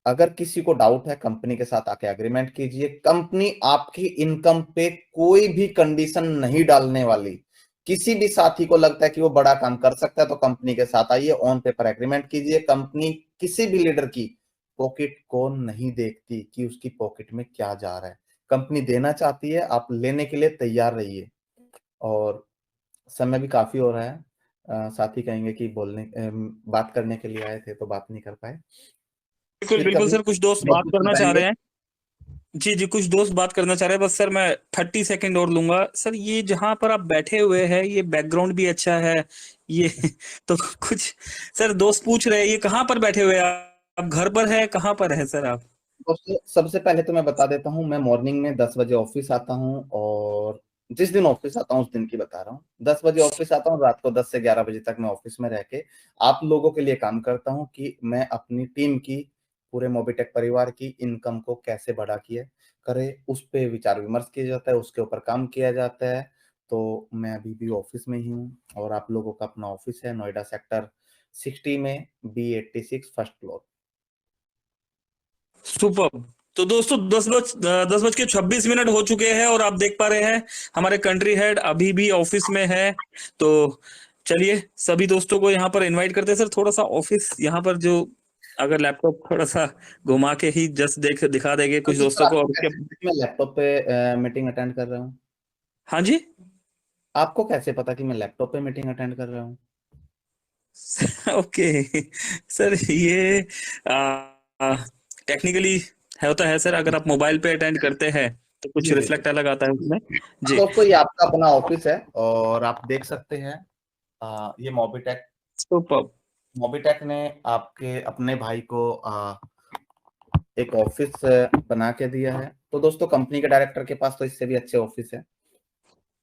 अगर किसी को डाउट है, कंपनी के साथ आके एग्रीमेंट कीजिए। कंपनी आपकी इनकम पे कोई भी कंडीशन नहीं डालने वाली, किसी भी साथी को लगता है कि वो बड़ा काम कर सकता है तो कंपनी के साथ आइए, ऑन पेपर एग्रीमेंट कीजिए। कंपनी किसी भी लीडर की पॉकेट को नहीं देखती कि उसकी पॉकेट में क्या जा रहा है। कंपनी देना चाहती है, आप लेने के लिए तैयार रहिए। और समय भी काफी हो रहा है, साथी कहेंगे कि बात करने के लिए आए थे तो बात नहीं कर पाए। बिल्कुल फिर बिल्कुल कभी सर, कुछ दोस्त बात मौके करना पर चाह आएंगे। रहे हैं। जी जी, कुछ दोस्त बात करना चाह रहे हैं, बस सर मैं 30 सेकंड और लूंगा। सर ये जहां पर आप बैठे हुए हैं, ये बैकग्राउंड भी अच्छा है ये तो कुछ सर दोस्त पूछ रहे हैं ये कहाँ पर बैठे हुए हैं आप, घर पर है, कहाँ पर है सर आप? दोस्तों, सबसे पहले तो मैं बता देता हूँ, मैं मॉर्निंग में 10 बजे ऑफिस आता हूँ, और जिस दिन ऑफिस आता हूँ उस दिन की बता रहा हूँ। 10 बजे ऑफिस आता हूँ, रात को 10 से 11 बजे तक मैं ऑफिस में रह के आप लोगों के लिए काम करता हूँ कि मैं अपनी टीम की, पूरे मोबिटेक परिवार की इनकम को कैसे बढ़ा किए करे, उस पे विचार विमर्श किया जाता है, उसके ऊपर काम किया जाता है। तो मैं अभी भी ऑफिस में ही हूँ, और आप लोगों का अपना ऑफिस है नोएडा सेक्टर 60 में, B86 फर्स्ट फ्लोर। सुपर। तो दोस्तों 10:26 हो चुके हैं और आप देख पा रहे हैं हमारे कंट्री हेड अभी भी ऑफिस में है। तो चलिए सभी दोस्तों को यहाँ पर इनवाइट करते हैं। सर थोड़ा सा ऑफिस यहाँ पर जो, अगर लैपटॉप थोड़ा सा घुमा के ही जस्ट दिखा देंगे कुछ जी सर, दोस्तों को, और आपको उसके। कैसे पता कि मैं लैपटॉप पे मीटिंग अटेंड कर रहा हूँ? हाँ जी। आपको कैसे पता कि मैं लैपटॉप पे मीटिंग अटेंड कर रहा हूँ? ओके सर, ये टेक्निकली होता है सर, अगर आप मोबाइल पे अटेंड करते हैं तो कुछ जी जी जी। रिफ्लेक्ट अलग आता है उसमें। हाँ जी। दोस्तों, ये आपका अपना ऑफिस है, और आप देख सकते हैं ये मोबिटेक, सुपर। मोबिटेक ने आपके अपने भाई को एक ऑफिस बना के दिया है। तो दोस्तों, कंपनी के डायरेक्टर के पास तो इससे भी अच्छे ऑफिस है,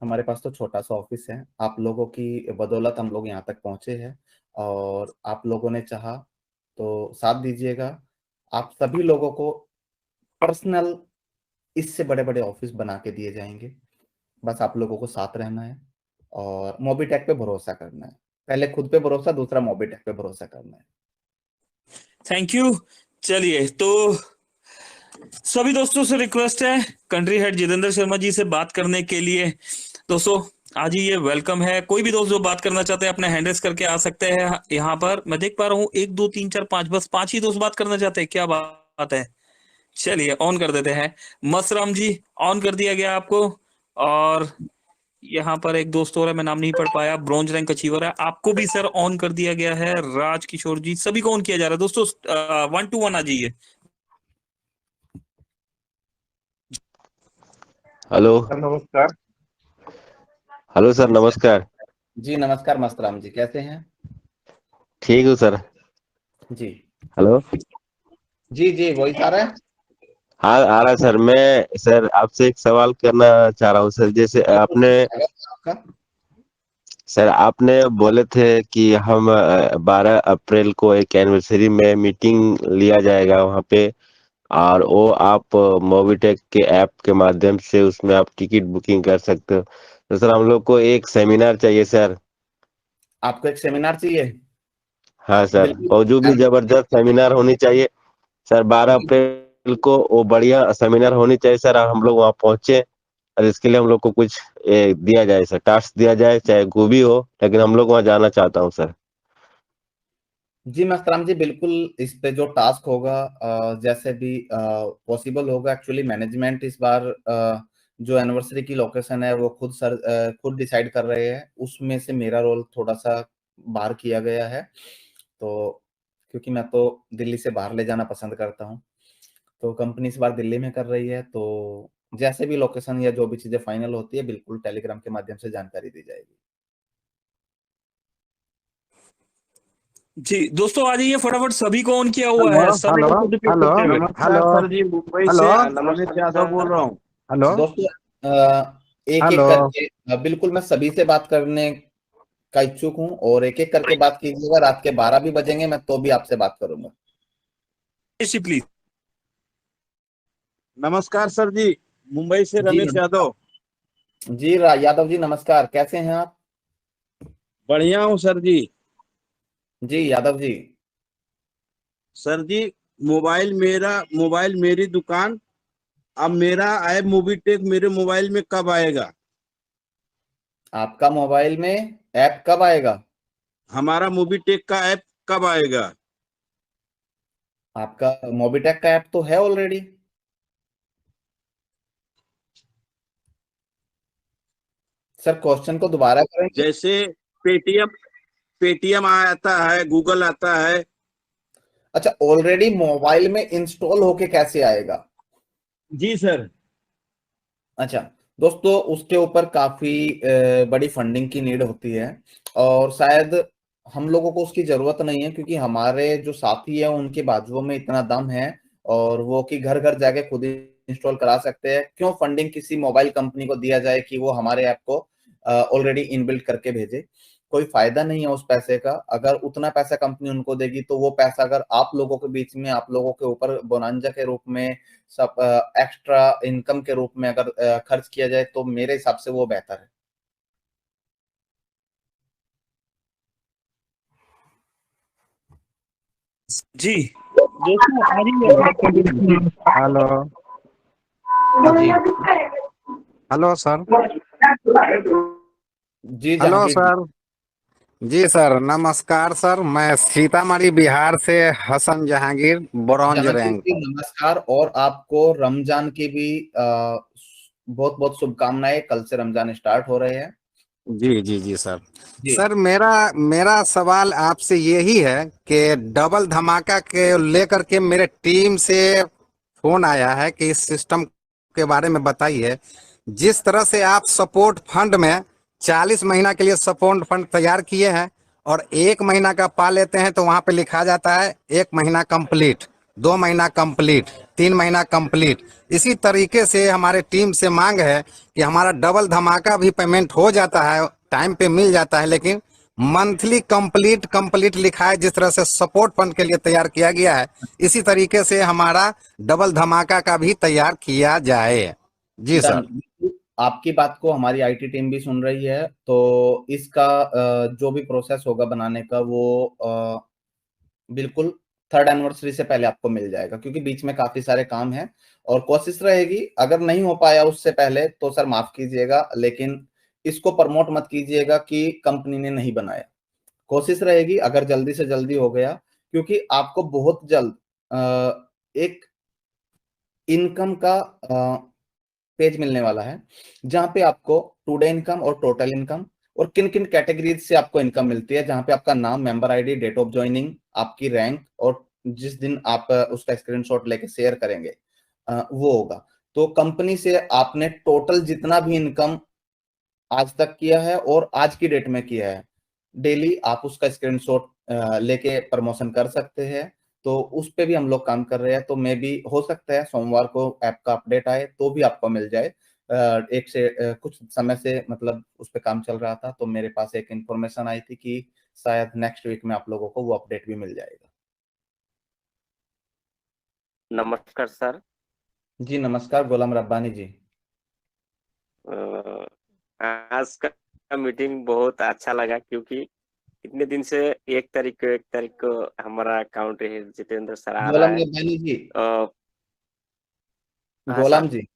हमारे पास तो छोटा सा ऑफिस है। आप लोगों की बदौलत हम लोग यहाँ तक पहुंचे हैं, और आप लोगों ने चाहा तो साथ दीजिएगा। आप सभी लोगों को पर्सनल इससे बड़े बड़े ऑफिस बना के दिए जाएंगे। बस आप लोगों को साथ रहना है, और मोबिटेक पे भरोसा करना है। पहले खुद पे भरोसा, दूसरा मोबिटेक पे भरोसा करना है। Thank you. चलिए तो सभी दोस्तों से रिक्वेस्ट है कंट्री हेड जितेंद्र शर्मा जी से बात करने के लिए। दोस्तों आज ही ये वेलकम है, कोई भी दोस्त जो बात करना चाहते हैं अपने हैंड रेस करके आ सकते हैं यहाँ पर। मैं देख पा रहा हूँ 1 2 3 4 5, बस 5 ही दोस्त बात करना चाहते हैं, क्या बात है। चलिए ऑन कर देते हैं। मसराम जी, ऑन कर दिया गया आपको। और यहाँ पर एक दोस्त और है, मैं नाम नहीं पढ़ पाया, ब्रॉन्ज रैंक अचीवर है, आपको भी सर ऑन कर दिया गया है। राज किशोर जी, सभी को ऑन किया जा रहा है दोस्तों। 1 to 1 आ जाइए। हेलो। सर नमस्कार। हेलो सर, नमस्कार। जी नमस्कार मस्तराम जी, कैसे हैं? ठीक हूँ सर। जी हेलो। जी जी, वही आ रहा है। हाँ, आ रहा है सर। मैं सर आपसे एक सवाल करना चाह रहा हूँ सर। जैसे आपने, आपका सर आपने बोले थे कि हम 12 अप्रैल को एक एनिवर्सरी में मीटिंग लिया जाएगा वहाँ पे, और वो आप मोबिटेक के ऐप के माध्यम से उसमें आप टिकट बुकिंग कर सकते हो। तो सर हम लोग को एक सेमिनार चाहिए सर। आपको एक सेमिनार चाहिए? हाँ सर, बिल्कुल। और जो भी जबरदस्त सेमिनार होनी चाहिए सर। 12 अप्रैल को वो बढ़िया सेमिनार होनी चाहिए सर, और हम लोग वहाँ पहुंचे, और इसके लिए हम लोग को कुछ दिया जाए सर, टास्क दिया जाए, चाहे जो भी हो, लेकिन हम लोग वहाँ जाना चाहता हूँ सर। जी मस्तराम जी, बिल्कुल। इस पे जो टास्क होगा, जैसे भी पॉसिबल होगा, एक्चुअली मैनेजमेंट इस बार जो एनिवर्सरी की लोकेशन है वो खुद डिसाइड कर रहे हैं। उसमें से मेरा रोल थोड़ा सा बाहर किया गया है, तो क्योंकि मैं तो दिल्ली से बाहर ले जाना पसंद करता हूँ, तो कंपनी इस बार दिल्ली में कर रही है। तो जैसे भी लोकेशन या जो भी चीजें फाइनल होती है, बिल्कुल टेलीग्राम के माध्यम से जानकारी दी जाएगी। जी दोस्तों आ जाइए फटाफट, सभी को ऑन किया हुआ हेलो है, सब हेलो एक रिपीट हेलो करते हुए। नमस्कार सर जी, मुंबई हेलो से रमेश यादव बोल नमस्कार। रहा हूँ। हेलो दोस्तों, एक एक हेलो करके बिल्कुल मैं सभी से बात करने का इच्छुक हूँ, और एक एक करके बात कीजिएगा। रात के 12 भी बजेंगे, मैं तो भी आपसे बात करूंगा। प्लीज। नमस्कार सर जी, मुंबई से जी रमेश यादव। जी यादव जी, नमस्कार, कैसे हैं आप? बढ़िया हूँ सर जी। जी यादव जी। सर जी, मोबाइल मेरी दुकान, अब मेरा ऐप मोबीटेक मेरे मोबाइल में कब आएगा? आपका मोबाइल में ऐप कब आएगा? हमारा मोबीटेक का ऐप कब आएगा? आपका मोबीटेक का ऐप तो है ऑलरेडी। सर क्वेश्चन को दोबारा करेंगे। जैसे पेटीएम पेटीएम आता है, गूगल आता है। अच्छा, ऑलरेडी मोबाइल में इंस्टॉल होके कैसे आएगा? जी सर। अच्छा दोस्तों, उसके ऊपर काफी बड़ी फंडिंग की नीड होती है और शायद हम लोगों को उसकी जरूरत नहीं है, क्योंकि हमारे जो साथी है उनके बाजुओं में इतना दम है और वो कि घर घर जाके खुद ही इंस्टॉल करा सकते हैं। क्यों फंडिंग किसी मोबाइल कंपनी को दिया जाए कि वो हमारे ऐप को ऑलरेडी इनबिल्ट करके भेजे? कोई फायदा नहीं है उस पैसे का। अगर उतना पैसा कंपनी उनको देगी तो वो पैसा अगर आप लोगों के बीच में, आप लोगों के ऊपर बोनांजा के रूप में, सब एक्स्ट्रा इनकम के रूप में अगर खर्च किया जाए तो मेरे हिसाब से वो बेहतर है। जी दोस्तों, आ रही है बात करने। हेलो। जी हेलो सर। जी हेलो जहांगीर जी। सर। जी सर, नमस्कार सर। मैं सीतामढ़ी बिहार से हसन जहांगीर, ब्रॉन्ज जहांगीर रैंक। जी नमस्कार, और आपको रमजान की भी बहुत बहुत शुभकामनाएं। कल से रमजान स्टार्ट हो रहे हैं। जी जी जी सर। जी सर मेरा मेरा सवाल आपसे यही है कि डबल धमाका के लेकर के मेरे टीम से फोन आया है कि इस सिस्टम के बारे में बताइए। जिस तरह से आप सपोर्ट फंड में 40 महीना के लिए सपोर्ट फंड तैयार किए हैं और 1 महीना का पा लेते हैं तो वहां पे लिखा जाता है 1 महीना कंप्लीट, 2 महीना कंप्लीट, 3 महीना कंप्लीट। इसी तरीके से हमारे टीम से मांग है कि हमारा डबल धमाका भी पेमेंट हो जाता है, टाइम पे मिल जाता है, लेकिन मंथली कंप्लीट कंप्लीट लिखा है। जिस तरह से सपोर्ट फंड के लिए तैयार किया गया है, इसी तरीके से हमारा डबल धमाका का भी तैयार किया जाए। जी डन। सर। आपकी बात को हमारी आईटी टीम भी सुन रही है, तो इसका जो भी प्रोसेस होगा बनाने का वो बिल्कुल थर्ड एनिवर्सरी से पहले आपको मिल जाएगा, क्योंकि बीच में काफी सारे काम हैं। और कोशिश रहेगी अगर नहीं हो पाया उससे पहले तो सर माफ कीजिएगा, लेकिन इसको प्रमोट मत कीजिएगा कि कंपनी ने नहीं बनाया। कोशिश रहेगी अगर जल्दी से जल्दी हो गया, क्योंकि आपको बहुत जल्द एक इनकम का पेज मिलने वाला है, जहां पे आपको टुडे इनकम और टोटल इनकम और किन किन कैटेगरीज से आपको इनकम मिलती है, जहां पे आपका नाम, member ID, date of joining, आपकी रैंक और जिस दिन आप उसका स्क्रीनशॉट लेके शेयर करेंगे वो होगा। तो कंपनी से आपने टोटल जितना भी इनकम आज तक किया है और आज की डेट में किया है, डेली आप उसका स्क्रीनशॉट लेके प्रमोशन कर सकते हैं। तो उस पे भी हम लोग काम कर रहे हैं, तो मे भी हो सकता है सोमवार को ऐप का अपडेट आए तो भी आपको मिल जाए। एक से कुछ समय से मतलब उस पे काम चल रहा था, तो मेरे पास एक इंफॉर्मेशन आई थी कि शायद नेक्स्ट वीक में आप लोगों को वो अपडेट भी मिल जाएगा। नमस्कार सर। जी नमस्कार गोलाम रब्बानी जी। आज का मीटिंग बहुत अच्छा लगा, क्योंकि इतने दिन से एक तारीख को हमारा अकाउंट है जितेंद्र सर आ रहा गोलाम है। रब्बानी जी, हाँ गोलाम सर। जी,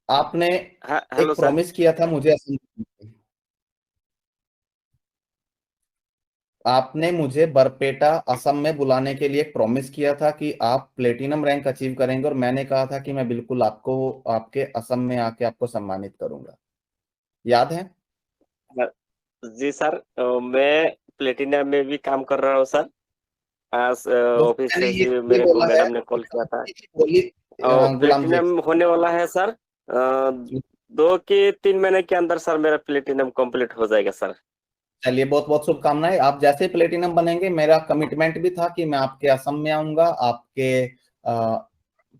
आपने हाँ, एक हेलो सर। प्रॉमिस किया था मुझे आपने मुझे बरपेटा असम में बुलाने के लिए एक प्रॉमिस किया था कि आप प्लेटिनम रैंक अचीव करेंगे, और मैंने कहा था कि मैं बिल्कुल आपको आपके असम में आके आपको सम्मानित करूंगा। याद है? हाँ, जी सर। मैं प्लेटिनम में भी काम कर रहा हूँ सर। आज दोस्तों ऑफिस मैंने से ये ही ये मेरे को बोला है मैडम ने कॉल किया था। बोली और गुलाम जी, प्लेटिनम होने वाला है सर। 2 के 3 महीने के अंदर सर मेरा प्लेटिनम कंप्लीट हो जाएगा सर। चलिए बहुत बहुत शुभकामनाएं। आप जैसे ही प्लेटिनम बनेंगे, मेरा कमिटमेंट भी था कि मैं आपके असम में आऊंगा, आपके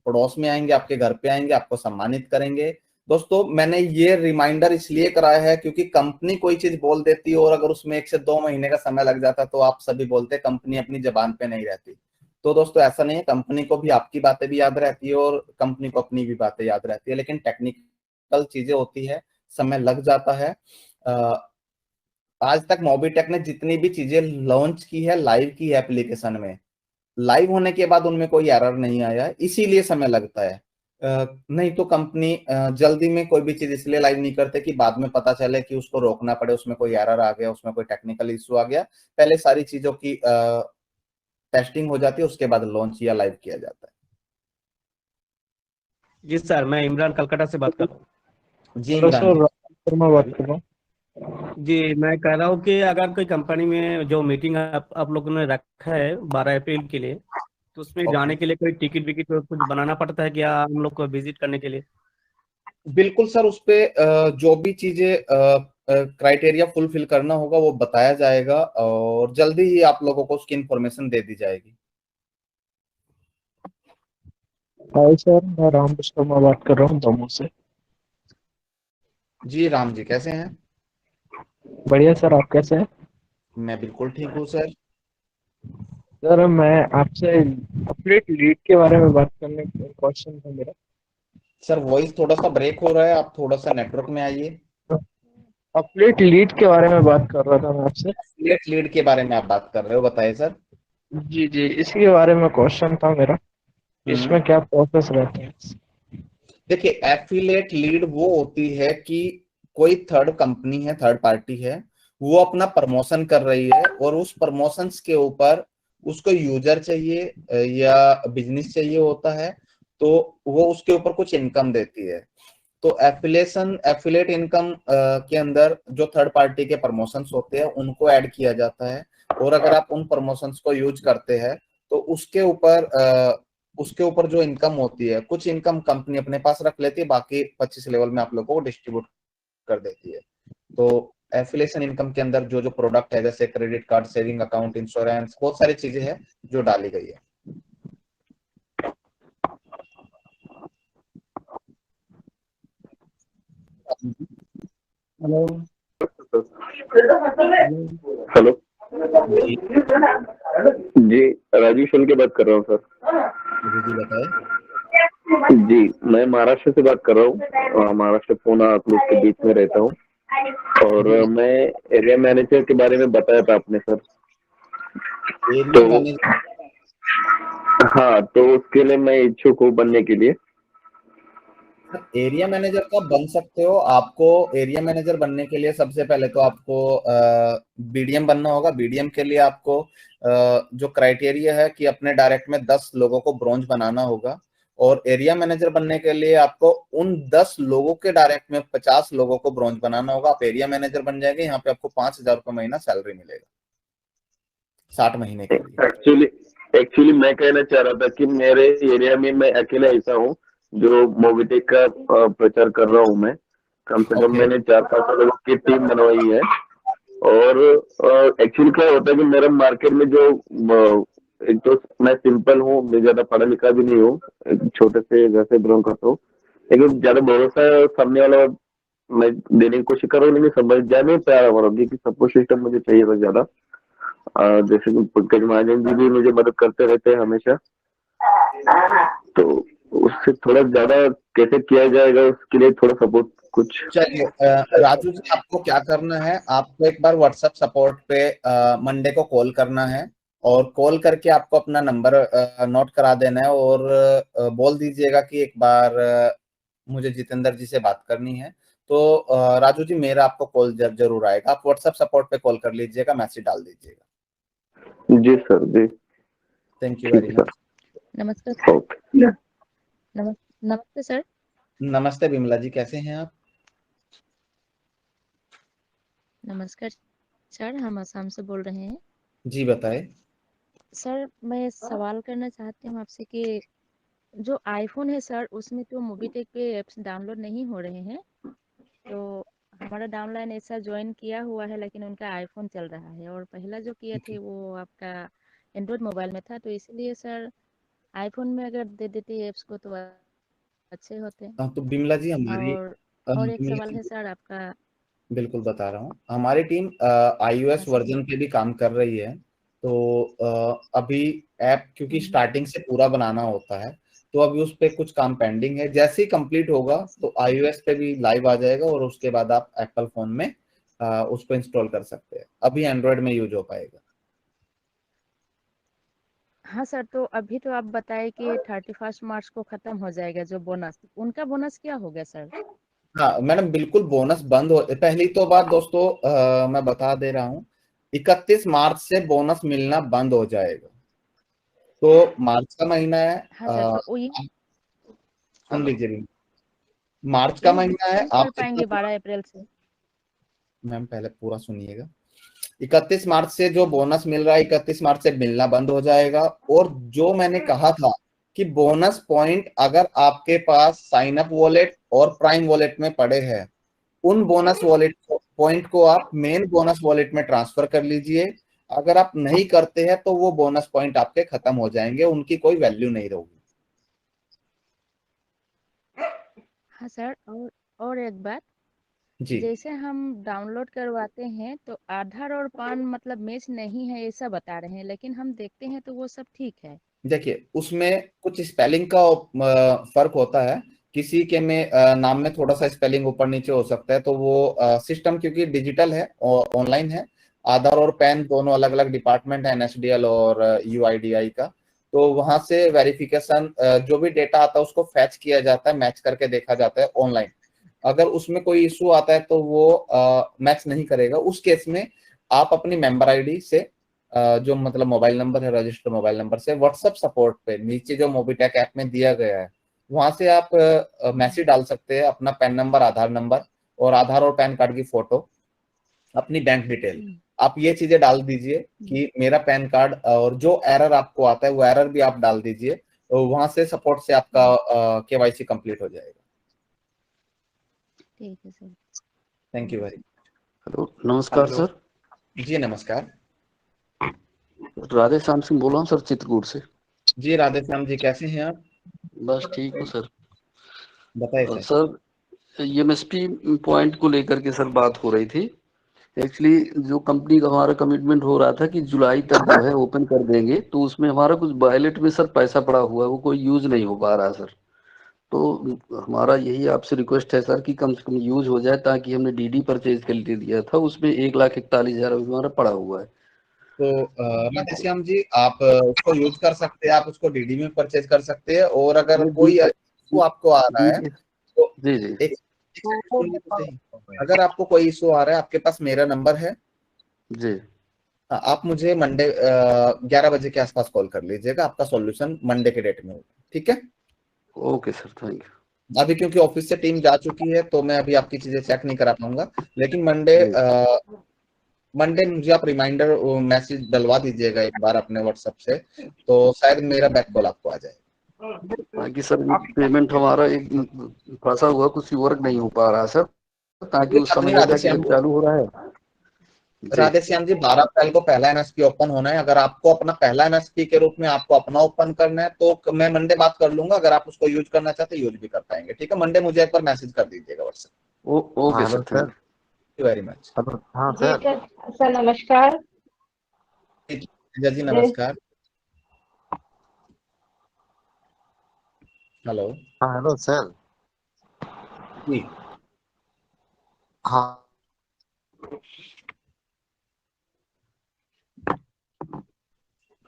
पड़ोस में आएंगे, आपके घर पे आएंगे, आपको सम्मानित करेंगे। दोस्तों मैंने ये रिमाइंडर इसलिए कराया है क्योंकि कंपनी कोई चीज बोल देती है और अगर उसमें 1 से 2 महीने का समय लग जाता तो आप सभी बोलते कंपनी अपनी जबान पे नहीं रहती। तो दोस्तों ऐसा नहीं है, कंपनी को भी आपकी बातें भी याद रहती है और कंपनी को अपनी भी बातें याद रहती है, लेकिन टेक्निकल चीजें होती है, समय लग जाता है। आज तक मोबीटेक ने जितनी भी चीजें लॉन्च की है, लाइव की है एप्लीकेशन में, लाइव होने के बाद उनमें कोई एरर नहीं आया है, इसीलिए समय लगता है। नहीं तो कंपनी जल्दी में कोई भी चीज इसलिए लाइव नहीं करते कि बाद में पता चले कि उसको रोकना पड़े, उसमें कोई एरर आ गया, उसमें कोई टेक्निकल इश्यू आ गया। पहले सारी चीजों की टेस्टिंग हो जाती है, उसके बाद लॉन्च या लाइव किया जाता है। जी सर, मैं इमरान कलकत्ता से बात कर रहा हूँ। जी इमरान जी। शर्मा बात कर रहा हूँ। जी, मैं कह रहा हूँ कि अगर कोई कंपनी में जो मीटिंग आप लोगों ने रखा है 12 अप्रैल के लिए, तो उसमें जाने के लिए कोई टिकट विकेट कुछ बनाना पड़ता है क्या हम लोग को विजिट करने के लिए? बिल्कुल सर, उस पे जो भी चीजें क्राइटेरिया फुलफिल करना होगा वो बताया जाएगा और जल्दी ही आप लोगों को उसकी इंफॉर्मेशन दे दी जाएगी। हाय सर, मैं राम शर्मा बात कर रहा हूँ दमोह से। जी राम जी, कैसे हैं? बढ़िया सर, आप कैसे हैं? मैं बिल्कुल ठीक हूँ सर। सर मैं आपसे अपडेट लीड के बारे में बात करने का क्वेश्चन था मेरा। सर वॉइस थोड़ा सा ब्रेक हो रहा है, आप थोड़ा सा नेटवर्क में आइए। अपडेट लीड के बारे में बात कर रहा था मैं आपसे। एफिलिएट लीड के बारे में आप बात कर रहे हो, बताइए सर। जी जी, इसी के बारे में क्वेश्चन था मेरा। इसमें क्या प्रोसेस रहते हैं? देखिए, एफिलिएट लीड वो होती है कि कोई थर्ड कंपनी है, थर्ड पार्टी है, वो अपना प्रमोशन कर रही है और उस प्रमोशंस के ऊपर उसको यूजर चाहिए या बिजनेस चाहिए होता है, तो वो उसके ऊपर कुछ इनकम देती है। तो एफिलिएट इनकम के अंदर जो थर्ड पार्टी के प्रमोशंस होते हैं उनको ऐड किया जाता है, और अगर आप उन प्रमोशंस को यूज करते हैं तो उसके ऊपर जो इनकम होती है, कुछ इनकम कंपनी अपने पास रख लेती है, बाकी 25 लेवल में आप लोगों को डिस्ट्रीब्यूट कर देती है। तो एफिलिएशन इनकम के अंदर जो जो प्रोडक्ट है, जैसे credit card, saving account, insurance, बहुत सारी चीजें हैं जो डाली गई है। हेलो हेलो जी जी, राजीव शुल के बात कर रहा हूँ सर। जी बताए। जी, मैं महाराष्ट्र से बात कर रहा हूँ। महाराष्ट्र पुणे आप लोग के बीच में रहता हूँ और मैं एरिया मैनेजर के बारे में बताया था आपने सर। Area manager? हाँ, तो उसके लिए मैं इच्छुक हूँ बनने के लिए। एरिया मैनेजर का बन सकते हो। आपको एरिया मैनेजर बनने के लिए सबसे पहले तो आपको बीडीएम बनना होगा। बीडीएम के लिए आपको जो क्राइटेरिया है कि अपने डायरेक्ट में 10 लोगों को ब्रोंज बनाना होगा, और एरिया मैनेजर बनने के लिए आपको उन 10 लोगों के डायरेक्ट में 50 लोगों को ब्रोंज बनाना होगा। आप एरिया मैनेजर बन जाएंगे। यहाँ पे आपको 5,000 रुपये महीना सैलरी मिलेगा 60 महीने के लिए। एक्चुअली मैं कहना चाह रहा था कि मेरे एरिया में मैं अकेला ऐसा हूँ जो मोबिटेक का प्रचार कर रहा हूँ। मैं कम से कम मैंने 4-5 लोगों की टीम बनवाई है। और एक्चुअली क्या होता है कि मेरा मार्केट में जो एक तो मैं सिंपल हूँ, मैं ज्यादा पढ़ा लिखा भी नहीं हूँ, छोटे से घर से बिलोंग करता हूँ, लेकिन ज्यादा भरोसा सामने वाला मैं देने की कोशिश कर रहा हूँ, लेकिन समझ जाने प्यार हो रहा है कि सपोर्ट सिस्टम मुझे चाहिए था ज्यादा। जैसे कि पंकज महाजन जी भी मुझे मदद करते रहते हैं हमेशा, तो उससे थोड़ा ज्यादा कैसे किया जाएगा उसके लिए थोड़ा सपोर्ट कुछ। चलिए राजू जी, आपको क्या करना है, आपको एक बार व्हाट्सएप सपोर्ट पे मंडे को कॉल करना है, और कॉल करके आपको अपना नंबर नोट करा देना है, और बोल दीजिएगा कि एक बार मुझे जितेंद्र जी से बात करनी है। तो राजू जी, मेरा आपको कॉल जरूर आएगा। आप व्हाट्सएप सपोर्ट पे कॉल कर लीजिएगा, मैसेज डाल दीजिएगा। जी सर, जी थैंक यू वेरी मच। नमस्कार सर। ओके। नमस्ते सर। नमस्ते बिमला जी, कैसे हैं आप? नमस्कार सर, हम असम से बोल रहे हैं। जी बताए। सर मैं सवाल करना चाहती हूँ आपसे कि जो आईफोन है सर, उसमें तो मोबीटेक पे ऐप्स डाउनलोड नहीं हो रहे हैं। तो हमारा डाउनलाइन ऐसा ज्वाइन किया हुआ है, लेकिन उनका आईफोन चल रहा है, और पहला जो किए थे वो आपका एंड्रॉयड मोबाइल में था। तो इसलिए सर आईफोन में अगर दे देते ऐप्स को तो अच्छे होते। तो बिमला जी, और एक सवाल है सर आपका। बिल्कुल बता रहा हूँ। हमारी टीम iOS सर वर्जन पे भी काम कर रही है। तो अभी ऐप क्योंकि स्टार्टिंग से पूरा बनाना होता है, तो अभी उस पे कुछ काम पेंडिंग है। जैसे ही कंप्लीट होगा तो iOS पे भी लाइव आ जाएगा, और उसके बाद आप एप्पल फोन में उसको इंस्टॉल कर सकते हैं। अभी एंड्रॉयड में यूज हो पाएगा। हाँ सर, तो अभी तो आप बताए कि 31 मार्च को खत्म हो जाएगा जो बोनस, उनका बोनस क्या हो गया सर? हाँ मैडम, बिल्कुल बोनस बंद हो, पहली तो बात दोस्तों मैं बता दे रहा हूँ, 31 मार्च से बोनस मिलना बंद हो जाएगा। तो मार्च का महीना है, हाँ सर, तो वो आप सुन लीजिए भी, मार्च का ये महीना है, नहीं कर आप पाएंगे 12 अप्रैल से? मैम पहले पूरा सुनिएगा। 31 मार्च से जो बोनस मिल रहा है 31 मार्च से मिलना बंद हो जाएगा। और जो मैंने कहा था कि बोनस पॉइंट अगर आपके पास साइन अप वॉलेट और प्राइम वॉलेट में पड़े हैं, उन बोनस वॉलेट पॉइंट को आप मेन बोनस वॉलेट में ट्रांसफर कर लीजिए। अगर आप नहीं करते हैं तो वो बोनस पॉइंट आपके खत्म हो जाएंगे, उनकी कोई वैल्यू नहीं रहेगी। हाँ सर, और एक बात, जी जैसे हम डाउनलोड करवाते हैं तो आधार और पान मतलब मैच नहीं है ऐसा बता रहे हैं, लेकिन हम देखते हैं तो वो सब ठीक है। देखिए, उसमें कुछ स्पेलिंग का फर्क होता है। किसी के में नाम में थोड़ा सा स्पेलिंग ऊपर नीचे हो सकता है, तो वो सिस्टम क्योंकि डिजिटल है और ऑनलाइन है, आधार और पैन दोनों अलग अलग डिपार्टमेंट है, एनएसडीएल और यूआईडीआई का। तो वहां से वेरिफिकेशन जो भी डेटा आता है उसको फैच किया जाता है, मैच करके देखा जाता है ऑनलाइन। अगर उसमें कोई इशू आता है तो वो मैच नहीं करेगा। उस केस में आप अपनी मेंबर आईडी से जो मतलब मोबाइल नंबर है, रजिस्टर्ड मोबाइल नंबर से व्हाट्सएप सपोर्ट पे नीचे जो मोबिटेक ऐप में दिया गया है वहां से आप मैसेज डाल सकते हैं, अपना पैन नंबर, आधार नंबर और आधार और पैन कार्ड की फोटो, अपनी बैंक डिटेल, आप ये चीजें डाल दीजिए कि मेरा पैन कार्ड, और जो एरर आपको आता है वो एरर भी आप डाल दीजिए। तो वहां से सपोर्ट से आपका केवाईसी कंप्लीट हो जाएगा। ठीक है sir. Thank you very much. Hello, नमस्कार सर। जी नमस्कार। राधे श्याम सिंह बोल रहा हूँ सर, चित्रकूट से। जी राधे श्याम जी, कैसे हैं आप? बस ठीक हूँ सर। बताइए सर। सर एमएसपी पॉइंट को लेकर के सर बात हो रही थी। एक्चुअली जो कंपनी का हमारा कमिटमेंट हो रहा था कि जुलाई तक जो है ओपन कर देंगे, तो उसमें हमारा कुछ वॉलेट में सर पैसा पड़ा हुआ है, वो कोई यूज नहीं हो पा रहा सर। तो हमारा यही आपसे रिक्वेस्ट है सर कि कम से कम यूज हो जाए, ताकि हमने डीडी परचेज कर दिया था, उसमें 1,41,000 हमारा पड़ा हुआ है। तो राधेश्याम जी, आप उसको यूज कर सकते हैं, आप उसको डीडी में परचेज कर सकते हैं। और अगर कोई इशू आपको आ रहा है तो जी जी एक सेकंड सुनिए तो सही। अगर आपको कोई इशू आ रहा है, आपके पास मेरा नंबर है जी। आप मुझे मंडे 11 बजे के आसपास कॉल कर लीजिएगा, आपका सॉल्यूशन मंडे के डेट में होगा। ठीक है? Okay sir, thank you. अभी क्योंकि ऑफिस से टीम जा चुकी है तो मैं अभी आपकी चीजें चेक नहीं करा पाऊंगा, लेकिन मंडे मुझे आप रिमाइंडर मैसेज डलवा दीजिएगा एक बार अपने व्हाट्सएप से, तो शायद मेरा बैक कॉल आपको आ जाए। ताकि सर पेमेंट हमारा एक फंसा हुआ, कुछ वर्क नहीं हो पा रहा सर, ताकि उस समय ये था कि जब चालू हो रहा है। राधेश्याम जी, 12 अप्रैल को पहला एमएसपी ओपन होना है। अगर आपको अपना पहला एमएसपी के रूप में आपको अपना ओपन करना है तो मैं मंडे बात कर लूंगा। अगर आप उसको यूज करना चाहते हैं यूज भी कर पाएंगे। ठीक है? मंडे मुझे एक बार मैसेज कर दीजिएगा WhatsApp. Okay sir, thank you very much. हाँ सर। सर नमस्कार। जी नमस्कार। हेलो। हाँ हेलो सर। जी हाँ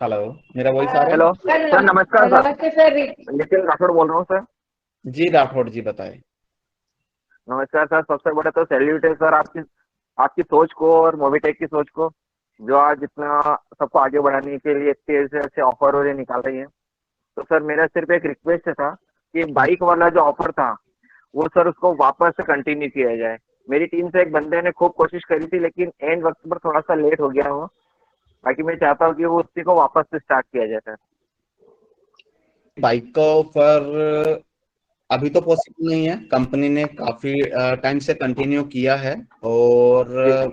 हेलो, मेरा वॉइस आ रहा है? हेलो सर, नमस्कार सर। नमस्ते सर। नितिन राठौड़ बोल रहा हूँ सर। जी राठौड़ जी, बताएं। नमस्कार सर। सबसे बड़ा तो सैल्यूट है सर आपकी सोच को और मोबिटेक की सोच को, जो आज इतना सबको आगे बढ़ाने के लिए इतने अच्छे ऑफर और ये निकाल रही है। तो सर मेरा सिर्फ एक रिक्वेस्ट था कि बाइक वाला जो ऑफर था वो सर उसको वापस से कंटिन्यू किया जाए। मेरी टीम से एक बंदे ने खूब कोशिश करी थी, लेकिन एंड वक्त पर थोड़ा सा लेट हो गया वो। बाकी मैं चाहता हूँ कि वो उसी को वापस से स्टार्ट किया जाए सर। बाइक का ऑफर अभी तो पॉसिबल नहीं है, कंपनी ने काफी टाइम से कंटिन्यू किया है और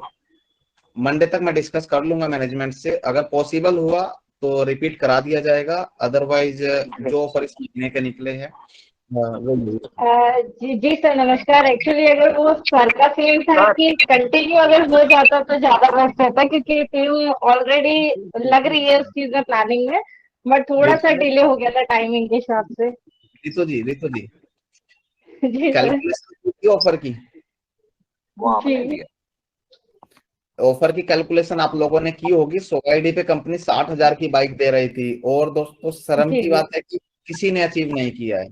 मंडे तक मैं डिस्कस कर लूंगा मैनेजमेंट से। अगर पॉसिबल हुआ तो रिपीट करा दिया जाएगा, अदरवाइज जो ऑफर इस महीने के निकले हैं वो जी सर नमस्कार। एक्चुअली अगर वो सर का सीन था कि कंटिन्यू अगर हो जाता तो ज्यादा बेस्ट रहता, क्योंकि टीम ऑलरेडी लग रही है उस चीज में, प्लानिंग में, बट थोड़ा सा डिले हो गया था टाइमिंग के हिसाब से। रितु जी जी सर। कैलकुलेशन की ऑफर की जी ऑफर की कैलकुलेशन आप लोगों ने की होगी। सोसाइटी पे कंपनी 60,000 की बाइक दे रही थी और दोस्तों शर्म जी की जी बात है कि किसी ने अचीव नहीं किया है।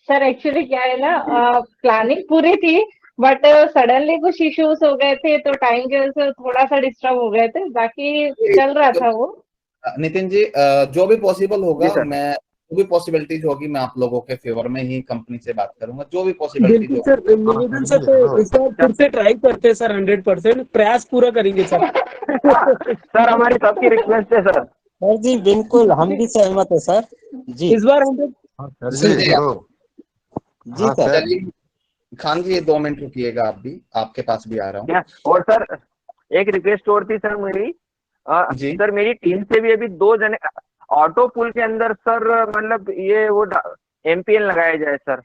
सर, एक्चुअली क्या है ना, प्लानिंग पूरी थी, बट सडनली कुछ इश्यूज हो गए थे, तो टाइम की वजह से थोड़ा सा डिस्टर्ब हो गए थे, बाकी चल रहा था वो। नितिन जी, जो भी पॉसिबल जी होगा, सर। मैं जो भी पॉसिबिलिटीज होगी मैं आप लोगों के फेवर में ही कंपनी से बात करूंगा, जो भी पॉसिबिलिटीज बिल्कुल होगी। सर, निवेदन सर तो इस बार फिर से ट्राई करते हैं सर, 100% प्रयास पूरा करेंगे सर। सर हमारी सबकी रिक्वेस्ट है सर। सर जी बिल्कुल, हम भी सहमत है सर जी। इस बार 100। सर जी चलिए जी हाँ सर। सर। चलिए खान जी 2 मिनट रुकिएगा, आप भी, आपके पास भी आ रहा हूँ। क्या और सर, एक रिक्वेस्ट और थी सर मेरी। जी सर मेरी टीम से भी अभी 2 जने ऑटो पुल के अंदर सर, मतलब ये वो एमपीएन लगाया जाए सर।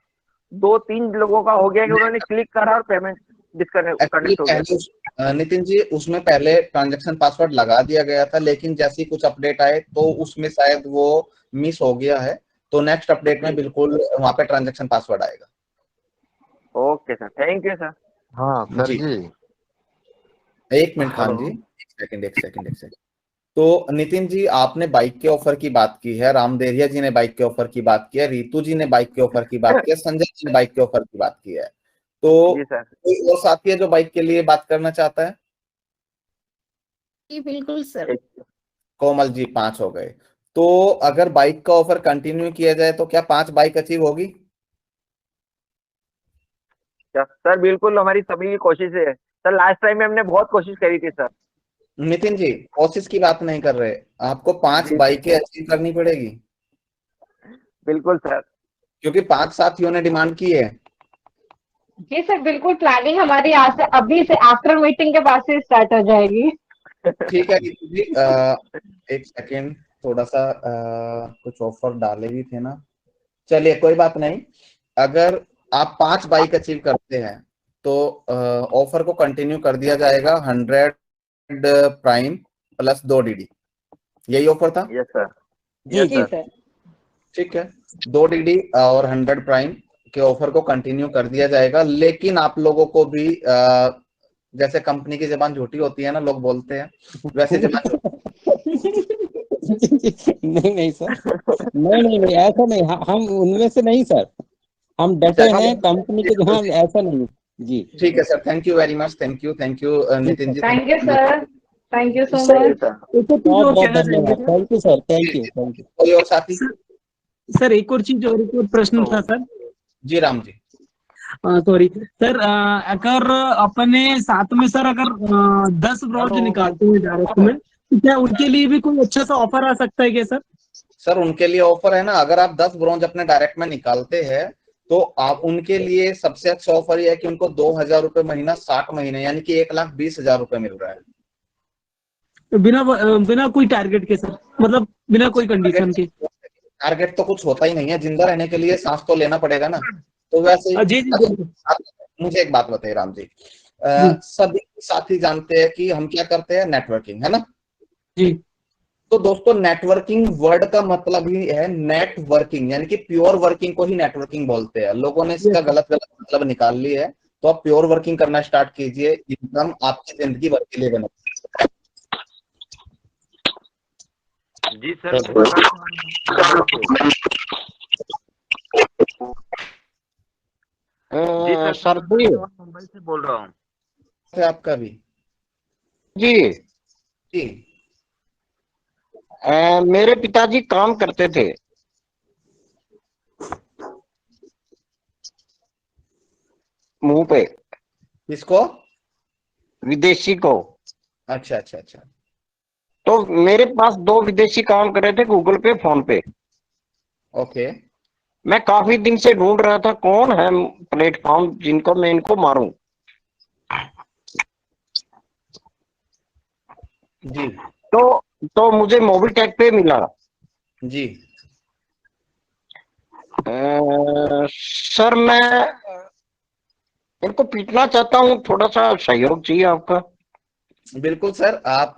2-3 लोगों का हो गया कि उन्होंने क्लिक करा और पेमेंट एक्चुअली डिस्कनेक्ट हो गया। पहले नितिन जी उसमें पहले ट्रांजैक्शन पासवर्ड लगा दिया गया था, लेकिन जैसे ही कुछ अपडेट आए तो उसमें शायद वो मिस हो गया है। तो नेक्स्ट अपडेट में बिल्कुल वहां पे ट्रांजैक्शन पासवर्ड आएगा। Okay sir, thank you sir. हाँ सर जी जी। 1 मिनट खान जी, एक सेकंड। तो नितिन जी आपने बाइक के ऑफर की बात की है, रामदेरिया जी ने बाइक के ऑफर की बात की है, रितु जी ने बाइक के ऑफर की बात की है, संजय जी ने बाइक के ऑफर की बात की है। तो जी सर। कोई और साथी है जो बाइक के लिए बात करना चाहता है? जी बिल्कुल सर। कोमल जी 5 हो गए। तो अगर बाइक का ऑफर कंटिन्यू किया जाए तो क्या 5 बाइक अचीव होगी? सर बिल्कुल, हमारी सभी की कोशिश है सर। लास्ट टाइम में हमने बहुत कोशिश करी थी सर। नितिन जी कोशिश की बात नहीं कर रहे, आपको 5 जी बाइकें अचीव करनी पड़ेगी, बिल्कुल सर। क्योंकि 5 साथियों ने डिमांड की है। जी सर, बिल्कुल प्लानिंग हमारी आज से, अभी से आफ्टर मीटिंग के बाद से स्टार्ट हो जाएगी। ठीक है रितु जी, एक सेकेंड, थोड़ा सा कुछ ऑफर डाले भी थे ना, चलिए कोई बात नहीं। अगर आप 5 बाइक अचीव करते हैं तो ऑफर को कंटिन्यू कर दिया जाएगा, 100 प्राइम प्लस 2 डीडी, यही ऑफर था। Yes sir. जी यस जी सर। सर। ठीक है, 2 डीडी और 100 प्राइम के ऑफर को कंटिन्यू कर दिया जाएगा, लेकिन आप लोगों को भी जैसे कंपनी की जबान झूठी होती है ना, लोग बोलते हैं, वैसे जबान नहीं सर, नहीं ऐसा नहीं, हम उनमें से नहीं सर, हम डटे हैं कंपनी के जहाँ, ऐसा नहीं। जी ठीक है sir, thank you very much, thank you Nitin ji, thank you sir, thank you so sir much. एक और चीज बहुत और बहुत कहना चाहेंगे धन्यवाद, thank you sir, thank you. कोई और साथी? सर एक और चीज और, एक और प्रश्न था सर। जी राम जी। सॉरी सर, अगर अपने साथ में सर अगर 10 ब्रांच निकालते हैं डायरेक्ट में, तो क्या उनके लिए भी कोई अच्छा सा ऑफर आ सकता है क्या सर? सर उनके लिए ऑफर है ना, अगर आप 10 ब्रॉन्ज अपने डायरेक्ट में निकालते हैं तो आप उनके लिए सबसे अच्छा ऑफर ये है कि उनको 2,000 रुपए महीना 60 महीने, यानी कि 1,20,000 रुपए मिल रहा है। बिना कोई टारगेट के सर, मतलब बिना कोई कंडीशन के? टारगेट तो कुछ होता ही नहीं है, जिंदा रहने के लिए सांस तो लेना पड़ेगा ना। तो वैसे जी जी मुझे एक बात बताइए राम जी, सभी साथी जानते हैं कि हम क्या करते हैं, नेटवर्किंग, है ना जी। तो दोस्तों नेटवर्किंग वर्ड का मतलब ही है नेटवर्किंग, यानी कि प्योर वर्किंग को ही नेटवर्किंग बोलते हैं। लोगों ने इसका गलत मतलब निकाल लिया है, तो आप प्योर वर्किंग करना स्टार्ट कीजिए, इनकम आपकी जिंदगी भर के लिए बने। जी सर। सर जी मुंबई से बोल रहा हूँ। आपका भी जी जी। मेरे पिताजी काम करते थे मुंह पे। किसको? विदेशी को। अच्छा अच्छा अच्छा। तो मेरे पास 2 विदेशी काम कर रहे थे गूगल पे, फोन पे। ओके। मैं काफी दिन से ढूंढ रहा था कौन है प्लेटफॉर्म जिनको मैं इनको मारूं। जी। तो मुझे मोबिटेक पे मिला। जी। सर मैं इनको पीटना चाहता हूँ, थोड़ा सा सहयोग चाहिए आपका। बिल्कुल सर, आप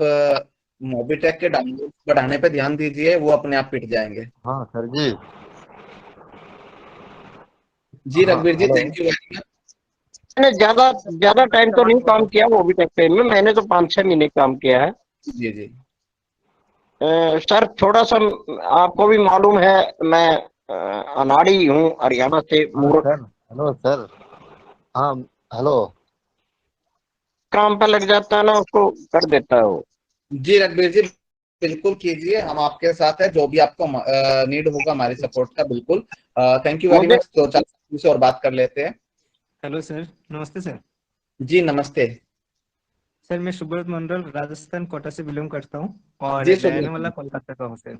मोबिटेक के डाउनलोड बढ़ाने पे ध्यान दीजिए, वो अपने आप पिट जाएंगे। हाँ सर जी। जी रघुवीर जी, थैंक यू वेरी मच। मैंने ज्यादा ज्यादा टाइम तो नहीं काम किया मोबिटेक पे में, मैंने तो 5-6 महीने काम किया है। जी जी। सर थोड़ा सा आपको भी मालूम है, मैं अनाड़ी हूँ हरियाणा से। Sir hello sir. हाँ हेलो। काम पे लग जाता है ना, उसको कर देता है वो। जी रघुवीर जी, बिल्कुल कीजिए, हम आपके साथ है, जो भी आपको नीड होगा हमारी सपोर्ट का, बिल्कुल। थैंक यू वेरी मुझे मच। तो चलो से और बात कर लेते हैं। हेलो सर, नमस्ते सर। जी नमस्ते। सर मैं सुब्रत मंडल राजस्थान कोटा से बिलोंग करता हूँ और जी रहने सुब्रत, वाला कोलकाता का हूँ सर।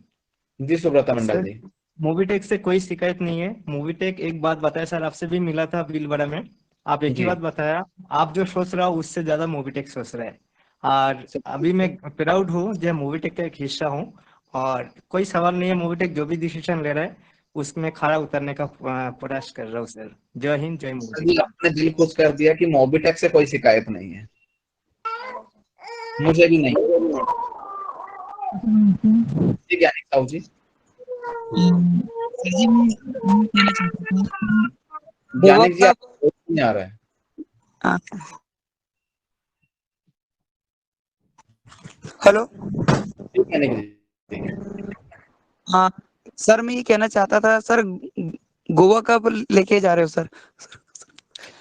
जी सुब्रत मंडल सर जी। मोबीटेक से कोई शिकायत नहीं है। मोबीटेक एक बात बताया सर, आपसे भी मिला था भीलवाड़ा में, आप एक ही जी बात बताया, आप जो सोच रहा हो उससे ज्यादा मोबीटेक सोच रहा है। और अभी मैं प्राउड हूँ जो मोबीटेक का एक हिस्सा हूँ, और कोई सवाल नहीं है, मोबीटेक जो भी डिसीजन ले रहा है उसमें खड़ा उतरने का प्रयास कर रहा हूँ सर। जय हिंद, जय मोदी। जी आपने दिल खुश कर दिया कि मोबिटेक से कोई शिकायत नहीं है, मुझे भी नहीं। जी ज्ञानिक साहू जी। सर जी मैं कहना चाहता था कि गोवा ज्ञानिक जी का आपको नहीं आ रहा है। हेलो। जी ज्ञानिक जी। हाँ सर, मैं ये कहना चाहता था सर, गोवा कब लेके जा रहे हो सर?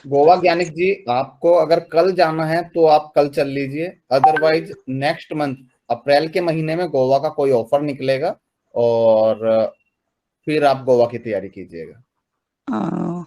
गोवा ज्ञानिक जी, आपको अगर कल जाना है तो आप कल चल लीजिए, अदरवाइज नेक्स्ट मंथ अप्रैल के महीने में गोवा का कोई ऑफर निकलेगा और फिर आप गोवा की तैयारी कीजिएगा।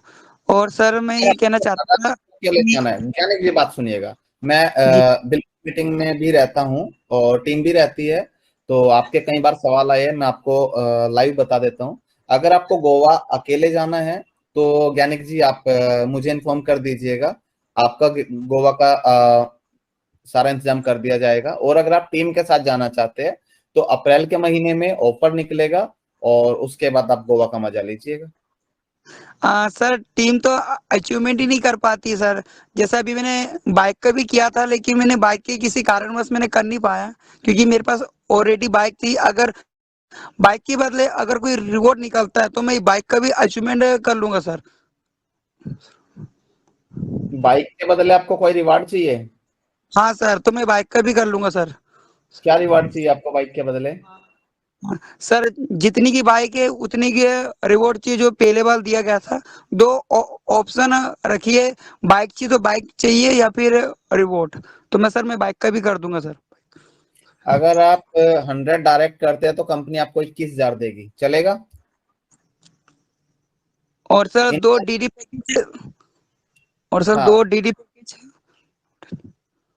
और सर मैं ये कहना चाहता था कि जाना है ज्ञानिक जी, बात सुनिएगा। मैं जी बिल्कुल मीटिंग में भी रहता हूँ और टीम भी रहती है, तो आपके कई बार सवाल आए हैं, मैं आपको लाइव बता देता हूँ। अगर आपको गोवा अकेले जाना है तो ज्ञानिक जी आप मुझे इन्फॉर्म कर दीजिएगा, आपका गोवा का सारा इंतजाम कर दिया जाएगा। और अगर आप टीम के साथ जाना चाहते हैं तो अप्रैल के महीने में ऑफर निकलेगा और उसके बाद आप गोवा का मजा लीजिएगा। सर टीम तो अचीवमेंट ही नहीं कर पाती सर। जैसा अभी मैंने बाइक का भी किया था, लेकिन मैंने बाइक के किसी कारणवश मैंने कर नहीं पाया, क्योंकि मेरे पास ऑलरेडी बाइक थी। अगर बाइक के बदले अगर कोई रिवॉर्ड निकलता है तो मैं बाइक का भी अचीवमेंट कर लूंगा सर। बाइक के बदले आपको कोई रिवार्ड चाहिए? हाँ सर, तो मैं बाइक का भी कर लूंगा सर। क्या रिवार्ड चाहिए आपको बाइक के बदले? सर जितनी की बाइक है उतनी की रिवॉर्ड चाहिए जो पहले बार दिया गया था। दो ऑप्शन रखिए, बाइक चाहिए तो बाइक चाहिए या फिर रिवॉर्ड, तो मैं बाइक का भी कर दूंगा सर। अगर आप 100 डायरेक्ट करते हैं तो कंपनी आपको 21,000 देगी, चलेगा? और सर दो डीडी पैकेज, और सर हाँ। दो डीडी पैकेज।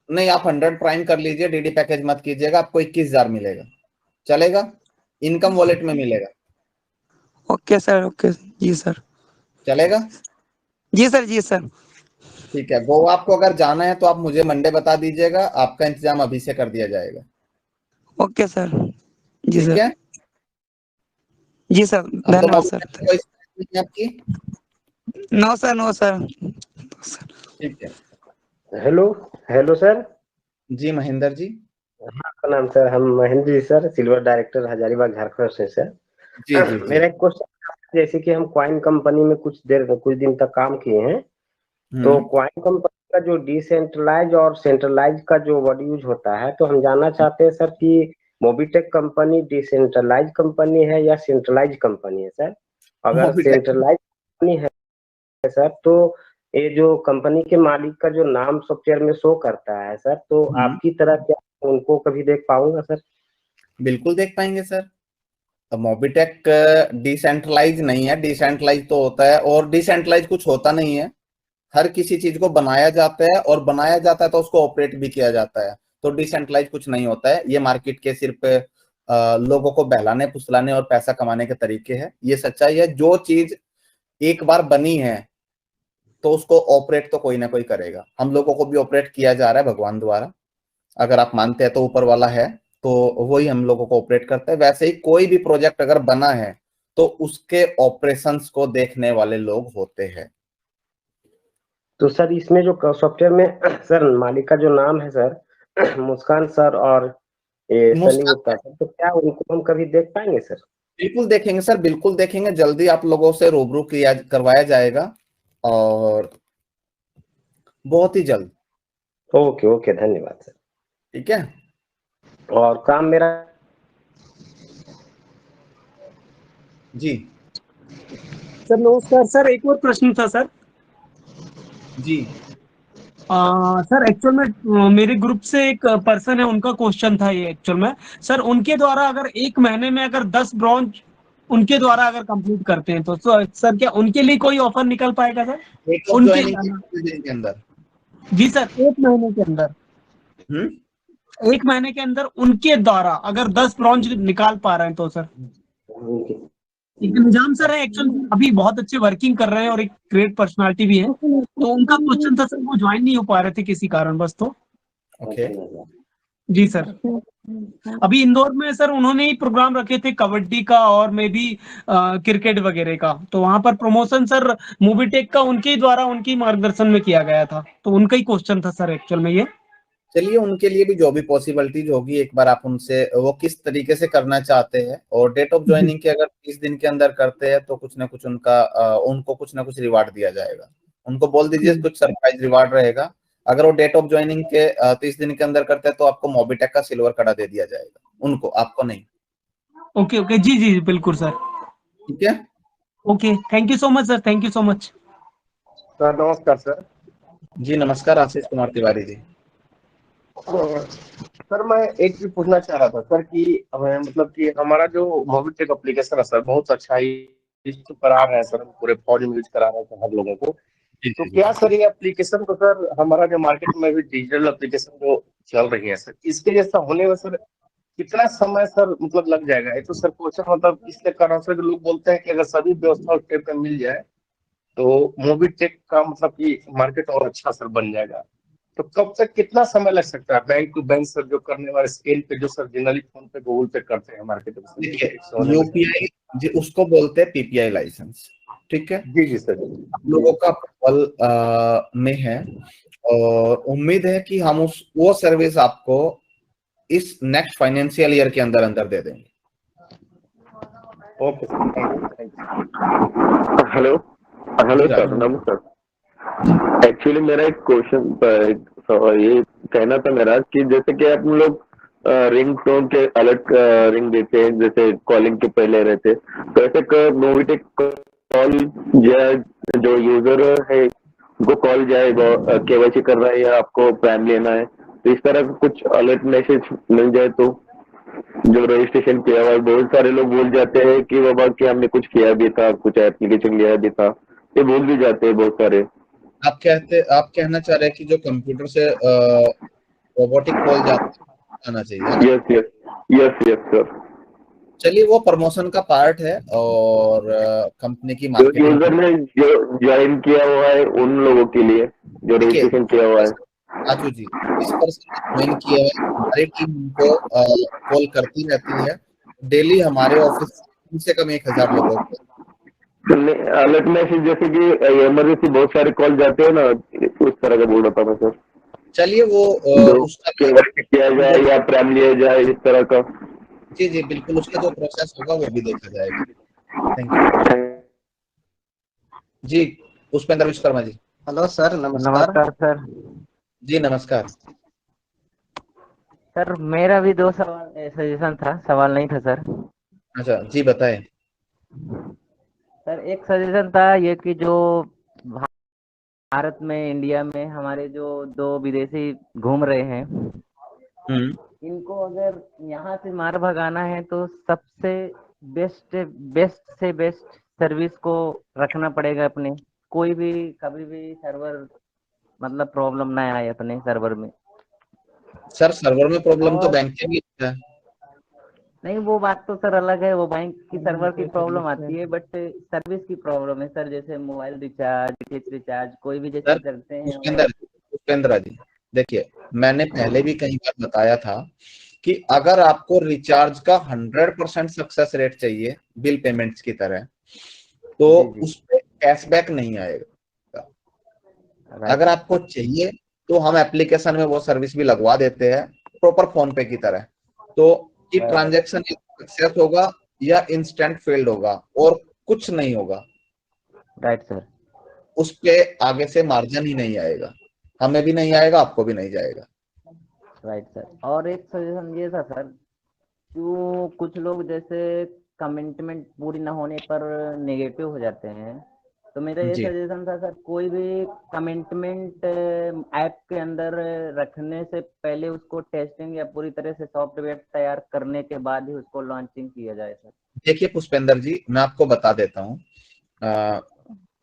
नहीं, आप 100 प्राइम कर लीजिए, डीडी पैकेज मत कीजिएगा, आपको 21,000 मिलेगा, चलेगा? इनकम वॉलेट में मिलेगा। ओके सर, ओके जी सर। चलेगा? जी सर, जी सर। ठीक है, गोवा आपको अगर जाना है तो आप मुझे मंडे बता दीजिएगा, आपका इंतजाम अभी से कर दिया जाएगा। Okay sir. जी ठीक सर। है, जी सर, अब तो धन्यवाद सर। कोई शिकायत नहीं है आपकी? No sir, no sir. ठीक है। Hello hello sir. जी महेंद्र जी। हाँ प्रणाम सर, हम Mahendra ji sir, silver director Hazaribagh Jharkhand से सर। जी जी जी। मेरा एक क्वेश्चन, जैसे कि हम क्वाइन कंपनी में कुछ दिन तक काम किए हैं, तो क्वाइन कंपनी का जो डिसेंट्रलाइज और सेंट्रलाइज का जो वर्ड यूज होता है, तो हम जानना चाहते हैं सर कि मोबिटेक कंपनी डिसेंट्रलाइज कंपनी है या सेंट्रलाइज कंपनी है सर? अगर सेंट्रलाइज कंपनी है सर, तो ये जो कंपनी के मालिक का जो नाम सॉफ्टवेयर में शो करता है सर, तो आपकी तरह क्या उनको कभी देख पाऊंगा सर? बिल्कुल देख पाएंगे सर। अब मोबिटेक डिसेंट्रलाइज नहीं है, डिसेंट्रलाइज तो होता है, और डिसेंट्रलाइज कुछ होता नहीं है। हर किसी चीज को बनाया जाता है और बनाया जाता है तो उसको ऑपरेट भी किया जाता है, तो डिसेंट्रलाइज कुछ नहीं होता है। ये मार्केट के सिर्फ लोगों को बहलाने फुसलाने और पैसा कमाने के तरीके हैं। ये सच्चाई है, जो चीज एक बार बनी है तो उसको ऑपरेट तो कोई ना कोई करेगा। हम लोगों को भी ऑपरेट किया जा रहा है भगवान द्वारा, अगर आप मानते हैं तो ऊपर वाला है, तो वही हम लोगों को ऑपरेट करता है। वैसे ही कोई भी प्रोजेक्ट अगर बना है तो उसके ऑपरेशंस को देखने वाले लोग होते हैं। तो सर इसमें जो सॉफ्टवेयर में सर मालिक का जो नाम है सर मुस्कान सर और ये सनी गुप्ता सर, तो क्या उनको हम कभी देख पाएंगे सर? बिल्कुल देखेंगे सर, बिल्कुल देखेंगे, जल्दी आप लोगों से रूबरू किया करवाया जाएगा। और बहुत ही जल्द। ओके ओके, धन्यवाद सर। ठीक है, और काम मेरा जी सर नमस्कार सर, एक और प्रश्न था सर। जी सर एक्चुअल में मेरे ग्रुप से एक पर्सन है, उनका क्वेश्चन था ये एक्चुअल में। सर उनके द्वारा अगर 1 महीने में अगर 10 ब्रॉन्ज उनके द्वारा अगर कंप्लीट करते हैं तो सर क्या उनके लिए कोई ऑफर निकल पाएगा सर? डेट ऑफ उनके ज्वाइनिंग कितने दिन के अंदर? जी सर, 1 महीने के अंदर। 1 महीने के अंदर उनके द्वारा अगर 10 ब्रॉन्ज निकाल पा रहे हैं तो सर। एक निजाम सर है एक्चुअली, अभी बहुत अच्छे वर्किंग कर रहे हैं और एक ग्रेट पर्सनालिटी भी है, तो उनका क्वेश्चन था सर, वो ज्वाइन नहीं हो पा रहे थे किसी कारणवश। तो ओके जी सर, अभी इंदौर में सर उन्होंने ही प्रोग्राम रखे थे कबड्डी का और मे भी क्रिकेट वगैरह का, तो वहां पर प्रमोशन सर मूवीटेक का उनके ही द्वारा उनकी मार्गदर्शन में किया गया था, तो उनका ही क्वेश्चन था सर एक्चुअल में ये। चलिए, उनके लिए भी जो भी पॉसिबिलिटीज होगी एक बार आप उनसे वो किस तरीके से करना चाहते हैं, और डेट ऑफ ज्वाइनिंग के अगर 30 दिन के अंदर करते हैं तो कुछ ना कुछ उनको कुछ ना कुछ रिवार्ड दिया जाएगा। उनको बोल दीजिए कुछ सरप्राइज रिवार्ड रहेगा। अगर वो डेट ऑफ ज्वाइनिंग के 30 दिन के अंदर करते हैं तो आपको मोबिटेक का सिल्वर कड़ा दे दिया जाएगा, उनको, आपको नहीं। ओके ओके, जी जी बिल्कुल सर। ठीक है, okay, thank you so much sir, thank you so much sir. नमस्कार सर। जी नमस्कार, आशीष कुमार तिवारी जी। सर मैं एक चीज पूछना चाह रहा था सर कि मतलब कि हमारा जो मोबिटेक एप्लीकेशन है सर बहुत अच्छा ही करा रहे हैं सर, पूरे फौज में यूज करा रहे हैं हर लोगों को। तो क्या सर ये एप्लीकेशन को सर हमारा जो मार्केट में भी डिजिटल एप्लीकेशन जो चल रही है सर, इसके जैसा होने में सर कितना समय सर मतलब लग जाएगा? ये तो सर क्वेश्चन मतलब इसलिए कर रहा हूँ सर कि लोग बोलते हैं कि अगर सभी व्यवस्था उस टाइप का मिल जाए तो मोबिटेक का मतलब कि मार्केट और अच्छा सर बन जाएगा। तो कब तक कितना समय लग सकता है बैंक टू बैंक सर जो करने वाले स्केल पे जो सर जनरली फोन पे गूगल पे करते हैं मार्केट में? देखिए, यूपीआई जी उसको बोलते हैं पीपीआई लाइसेंस। ठीक है जी जी सर, आप लोगों का अप्रूवल में है और उम्मीद है कि हम वो सर्विस आपको इस नेक्स्ट फाइनेंशियल ईयर के अंदर अंदर दे देंगे। Okay sir, thank you. Hello sir, नमस्कार। एक्चुअली मेरा एक क्वेश्चन ये कहना था मेरा कि जैसे कि आप लोग रिंग टोन के अलग रिंग देते हैं जैसे कॉलिंग के पहले रहते, तो ऐसे मोबिटेक कॉल या जो यूजर है उनको कॉल जाए केवाईसी कर रहा है या आपको पैन लेना है, तो इस तरह का कुछ अलर्ट मैसेज मिल जाए तो जो रजिस्ट्रेशन किया हुआ है, बहुत सारे लोग भूल जाते हैं कि बाबा कि हमने कुछ किया भी था, कुछ एप्लीकेशन लिया भी था, ये भूल भी जाते हैं बहुत सारे। आप कहना चाह रहे हैं कि जो कंप्यूटर से रोबोटिक कॉल जाना चाहिए? Yes sir. चलिए, वो प्रमोशन का पार्ट है और कंपनी की जो मार्केटिंग। यूजर ने जो ज्वाइन किया हुआ है उन लोगों के लिए जो रजिस्ट्रेशन किया हुआ है। आजू जी, इस पर्सन ने ज्वाइन किया है, हमारी टीम उनको कॉल करती रहती है डेली। हमारे ऑफिस कम से कम 1000 लोगों को अलर्ट मैसेज जैसे कि इमरजेंसी बहुत सारे कॉल जाते हैं ना, उस तरह का बोल रहा था मैं सर। चलिए, वो उसका किया जाए या प्राइम लिया जाए इस तरह का। जी जी बिल्कुल, उसका जो प्रोसेस होगा वो भी देखा जाएगा। थैंक यू जी। पुष्पेंद्र विश्वकर्मा जी। हेलो सर, नमस्कार सर। जी नमस्कार सर मेरा भी 2 सवाल सजेशन था, सवाल नहीं था सर। अच्छा जी, बताएं। सर एक सजेशन था ये कि जो भारत में, इंडिया में हमारे जो 2 विदेशी घूम रहे हैं, इनको अगर यहाँ से मार भगाना है तो सबसे बेस्ट से बेस्ट सर्विस को रखना पड़ेगा अपने। कोई भी कभी भी सर्वर मतलब प्रॉब्लम ना आए अपने सर्वर में। सर सर्वर में प्रॉब्लम तो बैंक के भी है। नहीं, वो बात तो सर अलग है, वो बैंक की सर्वर की प्रॉब्लम आती है, बट सर्विस की प्रॉब्लम है सर। जैसे मोबाइल रिचार्ज कोई भी जैसे करते हैं। पुष्पेंद्र जी देखिए, मैंने पहले भी कई बार बताया था कि अगर आपको रिचार्ज का 100% सक्सेस रेट चाहिए बिल पेमेंट्स की तरह, तो उस पर कैशबैक नहीं आएगा। अगर आपको चाहिए तो हम एप्लीकेशन में वो सर्विस भी लगवा देते हैं प्रॉपर फोन पे की तरह, तो कि ट्रांजैक्शन सक्सेस होगा या इंस्टेंट फेल्ड होगा और कुछ नहीं होगा। Right sir. उस पे आगे से मार्जिन ही नहीं आएगा। हमें भी नहीं आएगा, आपको भी नहीं जाएगा। Right sir. और एक सजेशन ये था सर, जो कुछ लोग जैसे कमिटमेंट पूरी ना होने पर नेगेटिव हो जाते हैं, तो मेरा ये जी सजेशन था सर, कोई भी कमिटमेंट ऐप के अंदर रखने से पहले उसको टेस्टिंग या पूरी तरह से सॉफ्टवेयर तैयार करने के बाद ही उसको लॉन्चिंग किया जाए सर। देखिए पुष्पेंद्र जी, मैं आपको बता देता हूँ,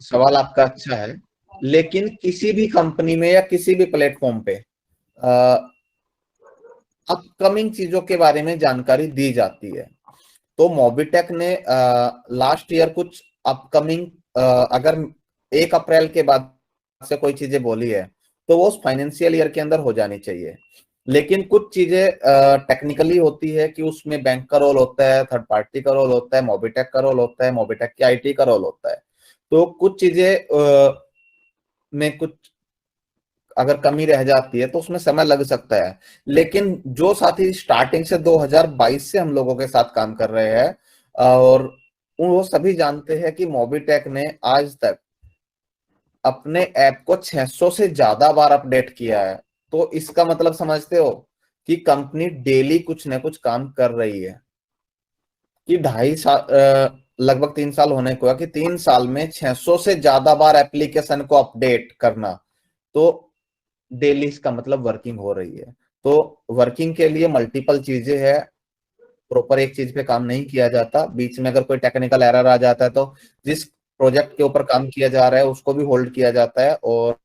सवाल आपका अच्छा है, लेकिन किसी भी कंपनी में या किसी भी प्लेटफॉर्म पे अपकमिंग चीजों के बारे में जानकारी दी जाती है। तो मोबिटेक ने लास्ट ईयर कुछ अपकमिंग, अगर 1 अप्रैल के बाद से कोई चीजें बोली है तो वो उस फाइनेंशियल ईयर के अंदर हो जानी चाहिए। लेकिन कुछ चीजें टेक्निकली होती है कि उसमें बैंक का रोल होता है, थर्ड पार्टी का रोल होता है, मोबिटेक का रोल होता है, मोबिटेक की आईटी का रोल होता है। तो कुछ चीजें में कुछ अगर कमी रह जाती है तो उसमें समय लग सकता है। लेकिन जो साथी स्टार्टिंग से 2022 से हम लोगों के साथ काम कर रहे हैं, और वो सभी जानते हैं कि मोबिटेक ने आज तक अपने ऐप को 600 से ज्यादा बार अपडेट किया है। तो इसका मतलब समझते हो कि कंपनी डेली कुछ न कुछ काम कर रही है। कि 2.5 साल, लगभग 3 साल होने को है, कि 3 साल में 600 से ज्यादा बार एप्लीकेशन को अपडेट करना, तो डेली इसका मतलब वर्किंग हो रही है। तो वर्किंग के लिए मल्टीपल चीजें हैं, प्रॉपर एक चीज पे काम नहीं किया जाता। बीच में अगर कोई टेक्निकल एरर आ जाता है तो जिस प्रोजेक्ट के ऊपर काम किया जा रहा है उसको भी होल्ड किया जाता है और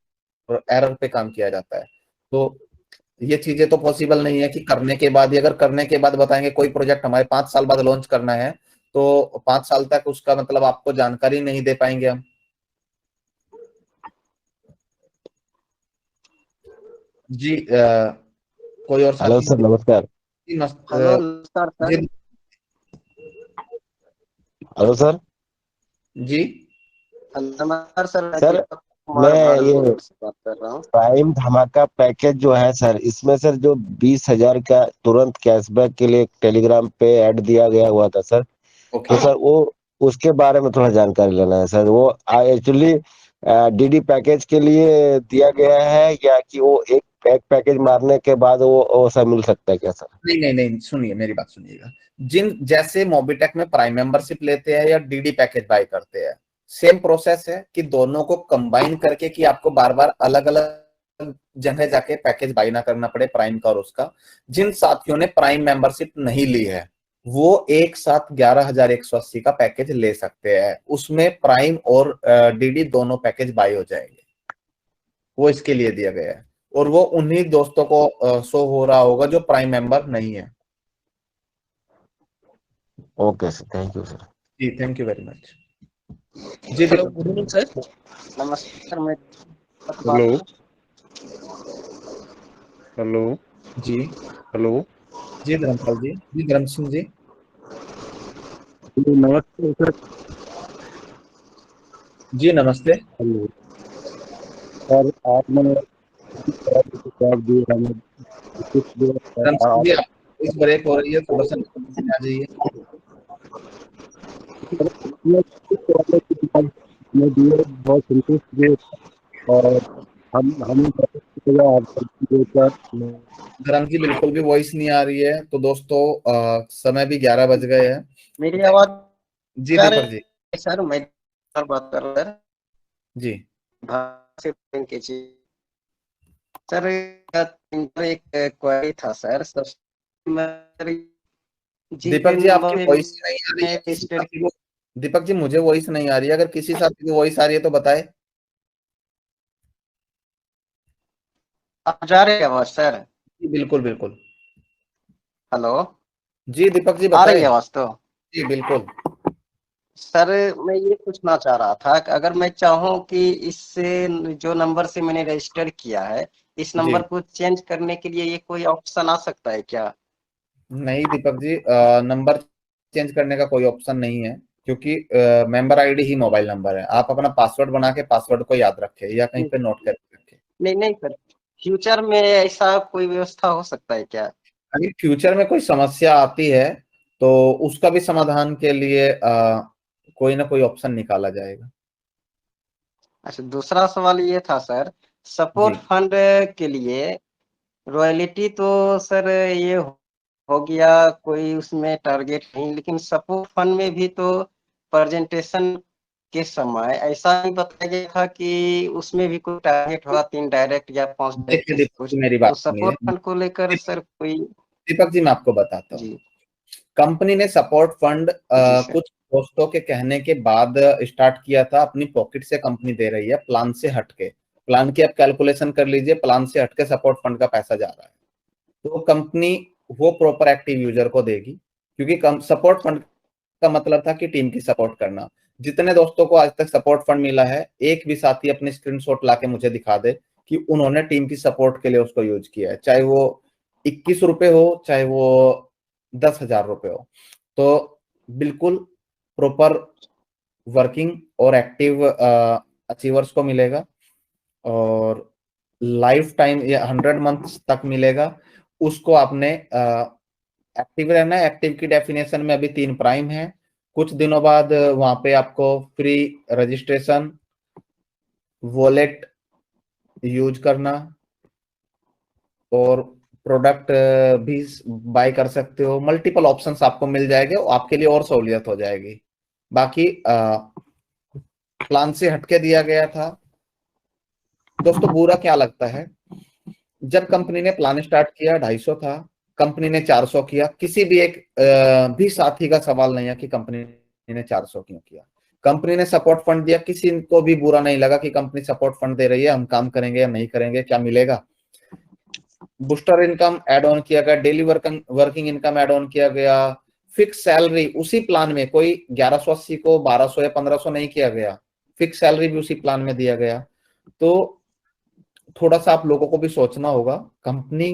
एरर पे काम किया जाता है। तो ये चीजें तो पॉसिबल नहीं है कि करने के बाद ही, अगर करने के बाद बताएंगे कोई प्रोजेक्ट हमारे 5 साल बाद लॉन्च करना है तो 5 साल तक उसका मतलब आपको जानकारी नहीं दे पाएंगे हम। जी कोई और हेलो साथी? सर, नमस्कार। हेलो नमस्कार सर। जी हेलो सर। जी नमस्कार सर, मैं सर दीपक कुमार मैं ये भारत से बात कर रहा हूँ। प्राइम धमाका पैकेज जो है सर, इसमें सर जो 20,000 का तुरंत कैशबैक के लिए टेलीग्राम पे ऐड दिया गया हुआ था सर, ओके। तो सर वो उसके बारे में थोड़ा जानकारी लेना है सर। वो एक्चुअली डीडी पैकेज के लिए दिया गया है या कि वो एक पैकेज मारने के बाद वो सर मिल सकता है क्या सर? नहीं नहीं नहीं, सुनिए मेरी बात सुनिएगा। जैसे मोबिटेक में प्राइम मेंबरशिप लेते हैं या डीडी पैकेज बाय करते हैं, सेम प्रोसेस है कि दोनों को कंबाइन करके, कि आपको बार बार अलग अलग जगह जाके पैकेज बाय ना करना पड़े प्राइम का और उसका। जिन साथियों ने प्राइम मेंबरशिप नहीं ली है वो एक साथ 11,180 का पैकेज ले सकते हैं। उसमें प्राइम और डीडी दोनों पैकेज बाय हो जाएंगे। वो इसके लिए दिया गया है और वो उन्हीं दोस्तों को शो हो रहा होगा जो प्राइम मेंबर नहीं है। Okay sir, thank you sir. जी थैंक यू वेरी मच। जी हेलो गुड इवनिंग सर। नमस्कार, मैं हेलो हेलो जी हेलो जी धर्मपाल जी, जी धर्म सिंह जी। नमस्ते सर। जी नमस्ते। हेलो सर, आपने जवाब दिया हमें कुछ देर धर्म सिंह जी, आप आप इस ब्रेक हो रही है, थोड़ा सा आ जाइए। में दिए बहुत संतुष्ट हुए और हम धर्म जी बिल्कुल भी वॉइस नहीं आ रही है। तो दोस्तों समय भी 11 बज गए हैं। मेरी आवाज जी जा दीपक रही जी। है सर? मैं सर बात कर रहा हूँ जी सर। एक क्वेरी था सर। दीपक जी आपकी वॉइस नहीं आ रही है किसी साथी को। दीपक जी मुझे वॉइस नहीं आ रही है, अगर किसी साथी को वॉइस आ रही है तो बताए। आप जा रहे हैं आवाज सर? जी बिल्कुल बिल्कुल। हेलो, जी दीपक जी आ रही बताए। है आवाज तो? जी बिल्कुल। सर मैं ये पूछना चाह रहा था कि अगर मैं चाहूँ कि इससे जो नंबर से मैंने रजिस्टर किया है, इस जी नंबर को चेंज करने के लिए ये कोई ऑप्शन आ सकता है क्या? नहीं दीपक जी, नंबर चेंज करने का कोई ऑप्शन नहीं है, क्योंकि मेंबर आईडी ही मोबाइल नंबर है। आप अपना पासवर्ड बना के पासवर्ड को याद रखें या कहीं पे नोट करके रखें। नहीं नहीं सर, फ्यूचर में ऐसा कोई व्यवस्था हो सकता है क्या? अगर फ्यूचर में कोई समस्या आती है तो उसका भी समाधान के लिए कोई ना कोई ऑप्शन निकाला जाएगा। अच्छा, दूसरा सवाल ये था सर, सपोर्ट फंड के लिए रॉयल्टी तो सर ये हो गया, कोई उसमें टारगेट नहीं, लेकिन सपोर्ट फंड में भी तो प्रेजेंटेशन के समय ऐसा नहीं बताया गया था कि उसमें भी कोई टारगेट होगा, 3 डायरेक्ट या 5 देखिए डायरेक्ट दीपक कुछ, जी, मेरी तो बात सुनिए। सपोर्ट फंड को लेकर सर कोई। दीपक जी, मैं आपको बताता हूँ। कंपनी ने सपोर्ट फंड कुछ दोस्तों के कहने के बाद स्टार्ट किया था, अपनी पॉकेट से कंपनी दे रही है, प्लान से हटके। प्लान की आप कैलकुलेशन कर लीजिए, प्लान से हटके सपोर्ट फंड का पैसा जा रहा है, तो कंपनी वो प्रॉपर एक्टिव यूजर को देगी, क्योंकि सपोर्ट फंड का मतलब था कि टीम की सपोर्ट करना। जितने दोस्तों को आज तक सपोर्ट फंड मिला है, एक भी साथी अपनी स्क्रीनशॉट लाके मुझे दिखा दे कि उन्होंने टीम की सपोर्ट के लिए उसको यूज किया है, चाहे वो 21 रुपए हो, चाहे वो 10,000 रुपए हो। तो बिल्कुल प्रॉपर वर्किंग और एक्टिव अचीवर्स को मिलेगा, और लाइफ टाइम या 100 मंथ्स तक मिलेगा। उसको आपने एक्टिव रहना है। एक्टिव की डेफिनेशन में अभी 3 प्राइम है। कुछ दिनों बाद वहां पे आपको फ्री रजिस्ट्रेशन, वॉलेट यूज करना और प्रोडक्ट भी बाय कर सकते हो। मल्टीपल ऑप्शंस आपको मिल जाएंगे, आपके लिए और सहूलियत हो जाएगी। बाकी प्लान से हटके दिया गया था। दोस्तों, बुरा क्या लगता है, जब कंपनी ने प्लान स्टार्ट किया 250 था, कंपनी ने 400 किया। किसी भी एक भी साथी का सवाल नहीं है कि कंपनी ने 400 क्यों किया। कंपनी ने सपोर्ट फंड दिया, किसी को भी बुरा नहीं लगा कि कंपनी सपोर्ट फंड दे रही है, हम काम करेंगे या नहीं करेंगे, क्या मिलेगा। बूस्टर इनकम ऐड ऑन किया गया, daily working income add on किया गया, फिक्स सैलरी उसी प्लान में, कोई 1180 को 1200 या 1500 नहीं किया गया, फिक्स सैलरी भी उसी प्लान में दिया गया। तो थोड़ा सा आप लोगों को भी सोचना होगा, कंपनी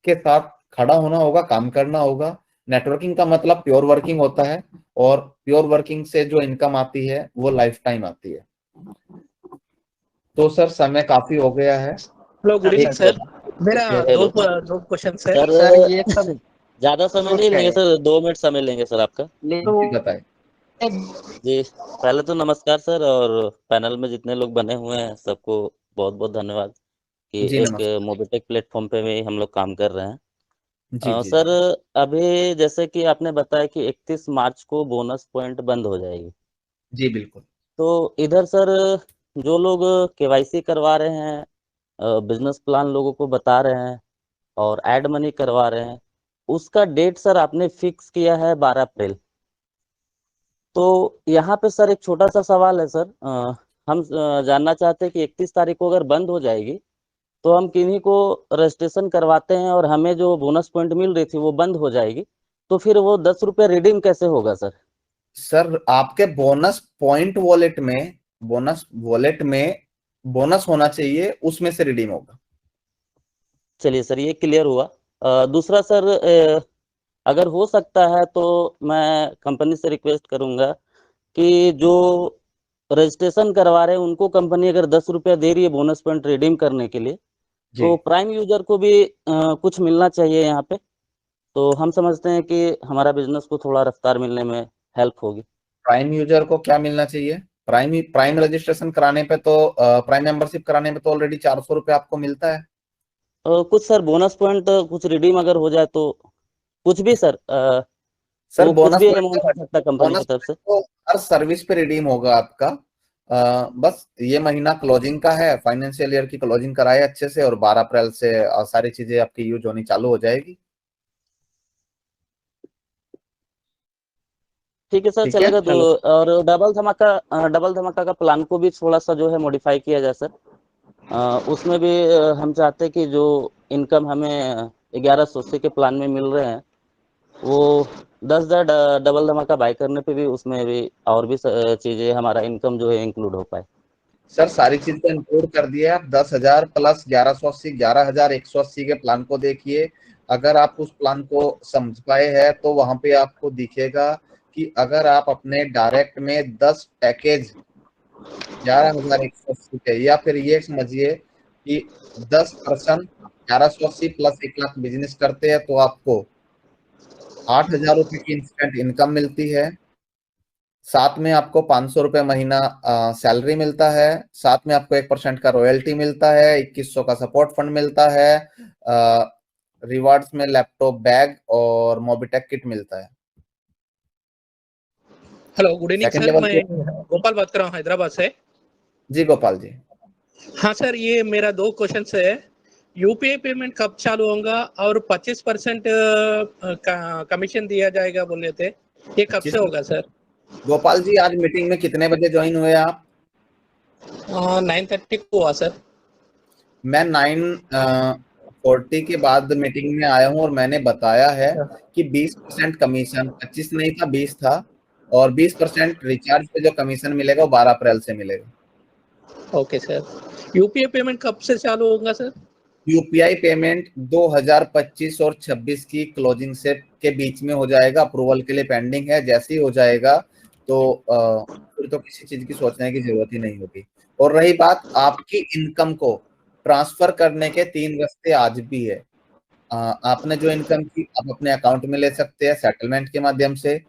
के साथ खड़ा होना होगा, काम करना होगा। नेटवर्किंग का मतलब प्योर वर्किंग होता है, और प्योर वर्किंग से जो इनकम आती है वो लाइफ टाइम आती है। तो सर, समय काफी हो गया है। Hello, good evening sir. मेरा दो क्वेश्चन सर। सर ये सब ज्यादा समय नहीं लेंगे सर, 2 मिनट समय लेंगे सर आपका। बताए जी, पहले तो नमस्कार सर, और पैनल में जितने लोग बने हुए हैं सबको बहुत बहुत धन्यवाद कि जी, एक मोबिटेक प्लेटफॉर्म पे भी हम लोग काम कर रहे हैं। जी, जी, सर, अभी जैसे कि आपने बताया कि 31 मार्च को बोनस पॉइंट बंद हो जाएगी। जी बिल्कुल। तो इधर सर जो लोग केवाईसी करवा रहे हैं, बिजनेस प्लान लोगों को बता रहे हैं और एड मनी करवा रहे हैं, उसका डेट सर आपने फिक्स किया है 12 अप्रैल। तो यहाँ पे सर एक छोटा सा सवाल है सर, हम जानना चाहते हैं कि 31 तारीख को अगर बंद हो जाएगी तो हम किन्हीं को रजिस्ट्रेशन करवाते हैं और हमें जो बोनस पॉइंट मिल रही थी वो बंद हो जाएगी, तो फिर वो 10 रुपये रिडीम कैसे होगा सर? सर, आपके बोनस पॉइंट वॉलेट में बोनस होना चाहिए, उसमें से रिडीम होगा। चलिए सर, ये क्लियर हुआ। दूसरा सर, अगर हो सकता है तो मैं कंपनी से रिक्वेस्ट करूंगा कि जो रजिस्ट्रेशन करवा रहे हैं उनको कंपनी अगर 10 रुपया दे रही है बोनस पॉइंट रिडीम करने के लिए, तो प्राइम यूजर को भी कुछ मिलना चाहिए यहाँ पे। तो हम समझते हैं कि हमारा बिजनेस को थोड़ा रफ्तार मिलने में हेल्प होगी। प्राइम यूजर को क्या मिलना चाहिए? प्राइम रजिस्ट्रेशन कराने पे तो प्राइम मेंबरशिप कराने पे तो ऑलरेडी 400 रुपये आपको मिलता है। कुछ सर बोनस पॉइंट कुछ रिडीम अगर हो जाए तो कुछ भी सर, सर तो बोनस कुछ भी अमाउंट हो सकता है कंपनी की तरफ से। तो हर सर्विस पे रिडीम होगा आपका। बस ये महीना क्लोजिंग का है, फाइनेंशियल ईयर की क्लोजिंग कराए अच्छे से, और 12 अप्रैल से सारी चीजें आपकी यूज होनी चालू हो जाएगी। ठीक है सर, चलेगा। तो और डबल धमाका का प्लान को भी थोड़ा सा जो है मॉडिफाई किया जाए सर। उसमें भी हम चाहते हैं कि जो इनकम हमें 1180 के प्लान में मिल रहे हैं, वो 10,000 डबल धमाका बाय करने पे भी उसमें भी और भी चीजें हमारा इनकम जो है इंक्लूड हो पाए। सर, सारी चीजें इंक्लूड कर दिए आप। 10,000 प्लस 1180, 11,180 के प्लान को देखिए। अगर आप उस प्लान को समझ पाए हैं तो वहां पे आपको दिखेगा कि अगर आप अपने डायरेक्ट में 10 पैकेज 11,180 के, या फिर ये समझिए कि 10% 1180 प्लस 1 लाख बिजनेस करते हैं, तो आपको 8,000 रुपए की इंस्टेंट इनकम मिलती है। साथ में आपको 500 रुपए महीना सैलरी मिलता है, साथ में आपको 1% का रॉयल्टी मिलता है, 2100 का सपोर्ट फंड मिलता है, रिवार्ड्स में लैपटॉप, बैग और मोबिटेक किट मिलता है। Hello, good evening second sir, level मैं गोपाल बात कर रहा हूँ हैदराबाद से। जी गोपाल जी। हाँ सर, ये मेरा 2 क्वेश्चन है। यूपीआई पेमेंट कब चालू होगा और 25% कमीशन दिया जाएगा बोले थे, ये कब से होगा सर? गोपाल जी, आज मीटिंग में कितने बजे ज्वाइन हुए आप? 9:30 को हुआ सर। मैं 9:40 के बाद मीटिंग में आया हूं और मैंने बताया है कि 20% कमीशन, 25 नहीं था 20 था, और 20% रिचार्ज पे जो कमीशन मिलेगा वो 12 अप्रैल से मिलेगा। Okay sir. यूपीआई पेमेंट कब से चालू होगा सर? यूपीआई पेमेंट 2025 और 26 की क्लोजिंग से के बीच में हो जाएगा। अप्रूवल के लिए पेंडिंग है, जैसे ही हो जाएगा तो फिर तो किसी चीज की सोचने की जरूरत ही नहीं होगी। और रही बात आपकी इनकम को ट्रांसफर करने के 3 रास्ते आज भी है। आपने जो इनकम की आप अपने अकाउंट में ले सकते हैं सेटलमेंट के माध्यम से।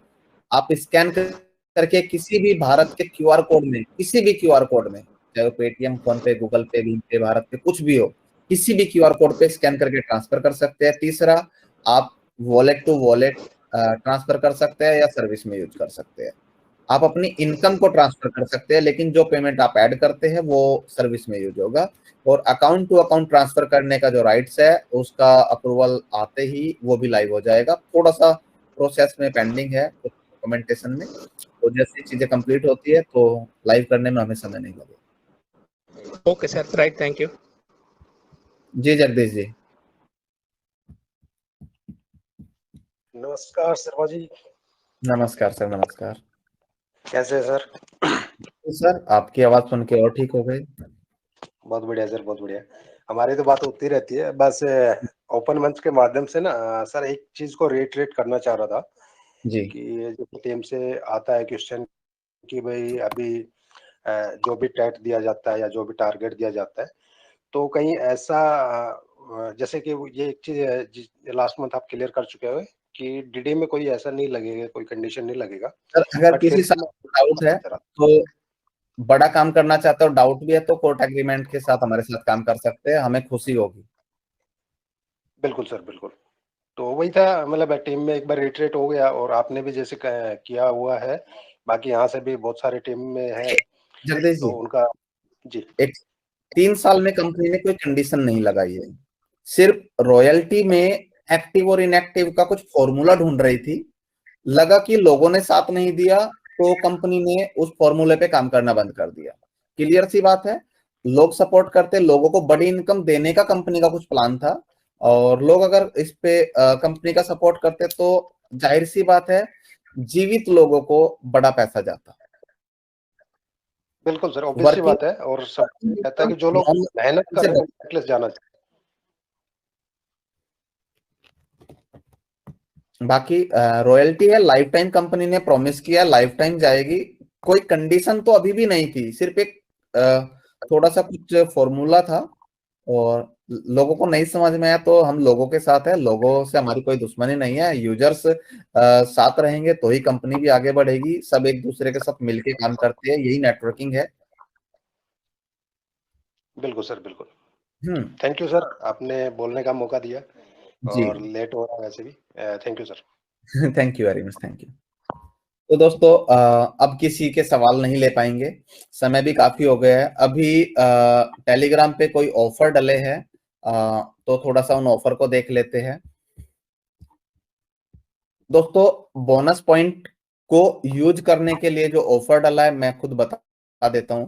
आप स्कैन करके किसी भी भारत के क्यूआर कोड में, किसी भी क्यूआर कोड में, चाहे वो पेटीएम, फोन पे, गूगल पे, भीम पे, भारत पे कुछ भी हो, किसी भी क्यूआर कोड पे स्कैन करके ट्रांसफर कर सकते हैं। तीसरा, आप वॉलेट टू वॉलेट ट्रांसफर कर सकते हैं या सर्विस में यूज कर सकते हैं। आप अपनी इनकम को ट्रांसफर कर सकते हैं, लेकिन जो पेमेंट आप ऐड करते हैं वो सर्विस में यूज होगा। और अकाउंट टू अकाउंट ट्रांसफर करने का जो राइट्स है उसका अप्रूवल आते ही वो भी लाइव हो जाएगा। थोड़ा सा प्रोसेस में पेंडिंग है डॉक्यूमेंटेशन में, तो जैसी चीजें कंप्लीट होती है तो लाइव करने में हमें समय नहीं लगेगा। Okay sir, right, thank you. जी जगदीश जी। नमस्कार शर्मा जी। नमस्कार सर, नमस्कार। कैसे है सर? तो सर आपकी आवाज सुन के और ठीक हो गई। बहुत बढ़िया सर, बहुत बढ़िया। हमारी तो बात होती रहती है, बस ओपन मंच के माध्यम से ना सर एक चीज को रेट करना चाह रहा था जी कि जो टीम से आता है क्वेश्चन कि भाई अभी जो भी टैट दिया जाता है या जो भी टारगेट दिया जाता है, तो कहीं ऐसा जैसे कि ये एक चीज लास्ट मंथ आप क्लियर कर चुके हो कि डीडी में कोई ऐसा नहीं लगेगा, कोई कंडीशन नहीं लगेगा। सर अगर बट किसी फिर साथ डाउट है तो बड़ा काम करना चाहते हो, डाउट भी है तो कोर्ट एग्रीमेंट के साथ हमारे साथ काम कर सकते हैं, हमें खुशी होगी। बिल्कुल सर, बिल्कुल। तो वही था, मतलब टीम में एक बार रिट्रेट हो गया और आपने भी जैसे किया हुआ है, बाकी यहाँ से भी बहुत सारे टीम में है जगदीश तो जी, उनका जी एक 3 साल में कंपनी ने कोई कंडीशन नहीं लगाई है, सिर्फ रॉयल्टी में एक्टिव और इनएक्टिव का कुछ फॉर्मूला ढूंढ रही थी। लगा कि लोगों ने साथ नहीं दिया तो कंपनी ने उस फॉर्मूले पे काम करना बंद कर दिया। क्लियर सी बात है, लोग सपोर्ट करते, लोगों को बड़ी इनकम देने का कंपनी का कुछ प्लान था, और लोग अगर इस पे कंपनी का सपोर्ट करते तो जाहिर सी बात है जीवित लोगों को बड़ा पैसा जाता। बिल्कुल सर, ऑब्वियस सी बात है। और सब कहता है कि जो लोग मेहनत कर रहे हैं एटलीस्ट जाना चाहिए। बाकी रॉयल्टी है, लाइफ टाइम कंपनी ने प्रॉमिस किया, लाइफ टाइम जाएगी। कोई कंडीशन तो अभी भी नहीं थी, सिर्फ एक थोड़ा सा कुछ फॉर्मूला था और लोगों को नहीं समझ में आया तो हम लोगों के साथ है, लोगों से हमारी कोई दुश्मनी नहीं है। यूजर्स साथ रहेंगे तो ही कंपनी भी आगे बढ़ेगी, सब एक दूसरे के साथ मिलके काम करते हैं, यही नेटवर्किंग है। बिल्कुल सर, बिल्कुल। थैंक यू सर, आपने बोलने का मौका दिया और लेट हो रहा है वैसे भी। Thank you sir. Thank you very much, thank you. तो दोस्तों अब किसी के सवाल नहीं ले पाएंगे, समय भी काफी हो गया है। अभी टेलीग्राम पे कोई ऑफर डले हैं तो थोड़ा सा उन ऑफर को देख लेते हैं। दोस्तों बोनस पॉइंट को यूज करने के लिए जो ऑफर डला है मैं खुद बता देता हूं।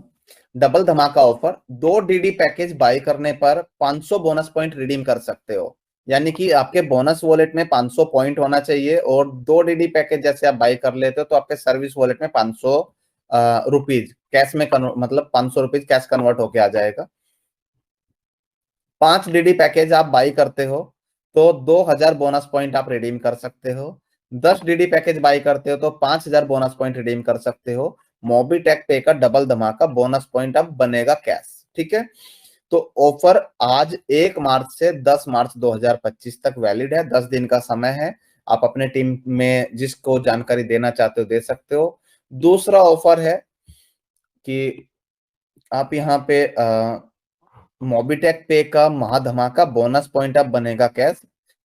डबल धमाका ऑफर, 2 डीडी पैकेज बाय करने पर 500 बोनस पॉइंट रिडीम कर सकते हो। यानी कि आपके बोनस वॉलेट में 500 पॉइंट होना चाहिए और 2 डीडी पैकेज जैसे आप बाय कर लेते हो तो आपके सर्विस वॉलेट में 500 रुपीज कैश में मतलब 500 रुपीज कैश कन्वर्ट होके आ जाएगा। 5 डीडी पैकेज आप बाई करते हो तो 2000 बोनस पॉइंट आप रिडीम कर सकते हो। 10 डीडी पैकेज बाई करते हो तो 5000 बोनस पॉइंट रिडीम कर सकते हो। मोबीटेक पे का डबल धमाका बोनस पॉइंट अब बनेगा कैश। ठीक है, तो ऑफर आज 1 मार्च से 10 मार्च 2025 तक वैलिड है। 10 दिन का समय है, आप अपने टीम में जिसको जानकारी देना चाहते हो दे सकते हो। दूसरा ऑफर है कि आप यहाँ पे मोबिटेक पे का महाधमाका बोनस पॉइंट अब बनेगा कैश।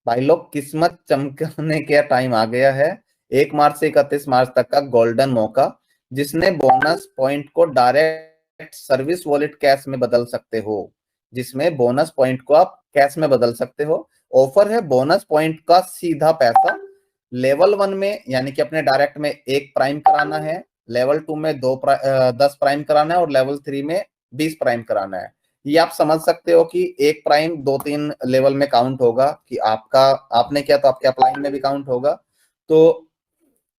भाई लोग, किस्मत चमकने का टाइम आ गया है। 1 मार्च से 31 मार्च तक का गोल्डन मौका, जिसने बोनस पॉइंट को डायरेक्ट सर्विस वॉलेट कैश में बदल सकते हो, जिसमें बोनस पॉइंट को आप कैश में बदल सकते हो। ऑफर है बोनस पॉइंट का सीधा पैसा। लेवल 1 में यानी कि अपने डायरेक्ट में 1 प्राइम कराना है, लेवल 2 में 10 प्राइम कराना है और लेवल 3 में 20 प्राइम कराना है। ये आप समझ सकते हो कि 1 प्राइम 2-3 लेवल में काउंट होगा कि आपने किया तो आपके अपलाइन में भी काउंट होगा। तो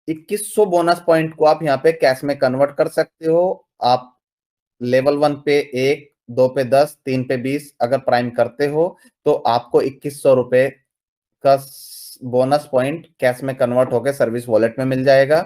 2100 बोनस पॉइंट को आप यहाँ पे कैश में कन्वर्ट कर सकते हो। आप लेवल 1 पे 1, 2 पे 10, 3 पे 20 अगर प्राइम करते हो तो आपको 2100 रुपए का बोनस पॉइंट कैश में कन्वर्ट होकर सर्विस वॉलेट में मिल जाएगा।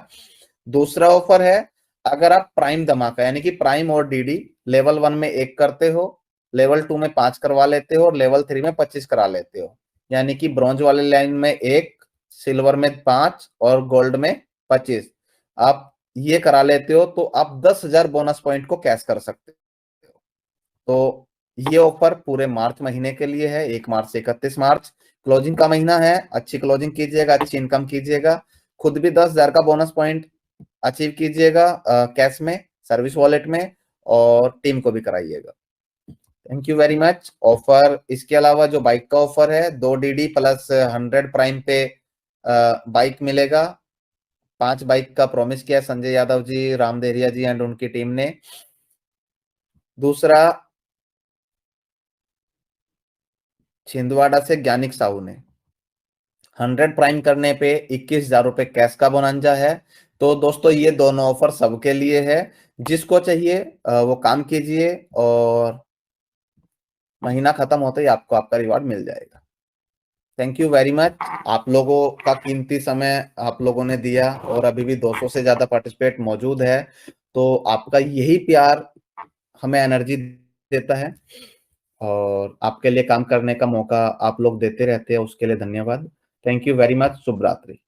दूसरा ऑफर है, अगर आप प्राइम धमाका यानी कि प्राइम और डीडी लेवल 1 में 1 करते हो, लेवल 2 में 5 करवा लेते हो और लेवल 3 में 25 करा लेते हो, यानी कि ब्रॉन्ज वाले लाइन में 1, सिल्वर में 5 और गोल्ड में 25 आप ये करा लेते हो तो आप 10,000 बोनस पॉइंट को कैश कर सकते हो। तो ये ऑफर पूरे मार्च महीने के लिए है, 1 मार्च से 31 मार्च। क्लोजिंग का महीना है, अच्छी क्लोजिंग कीजिएगा, अच्छी इनकम कीजिएगा, खुद भी 10,000 का बोनस पॉइंट अचीव कीजिएगा कैश में, सर्विस वॉलेट में, और टीम को भी कराइएगा। Thank you very much. Offer इसके अलावा जो बाइक का ऑफर है, 2 डीडी प्लस 100 प्राइम पे बाइक मिलेगा। 5 बाइक का प्रॉमिस किया संजय यादव जी, राम देहरिया जी एंड उनकी टीम ने। दूसरा, छिंदवाड़ा से ज्ञानिक साहू ने 100 प्राइम करने पे 21,000 रुपए कैश का बोनंजा है। तो दोस्तों, ये दोनों ऑफर सबके लिए है, जिसको चाहिए वो काम कीजिए और महीना खत्म होते ही आपको आपका रिवार्ड मिल जाएगा। Thank you very much. आप लोगों का कीमती समय आप लोगों ने दिया और अभी भी 200 से ज्यादा पार्टिसिपेट मौजूद है, तो आपका यही प्यार हमें एनर्जी देता है और आपके लिए काम करने का मौका आप लोग देते रहते हैं, उसके लिए धन्यवाद। Thank you very much. शुभ रात्रि।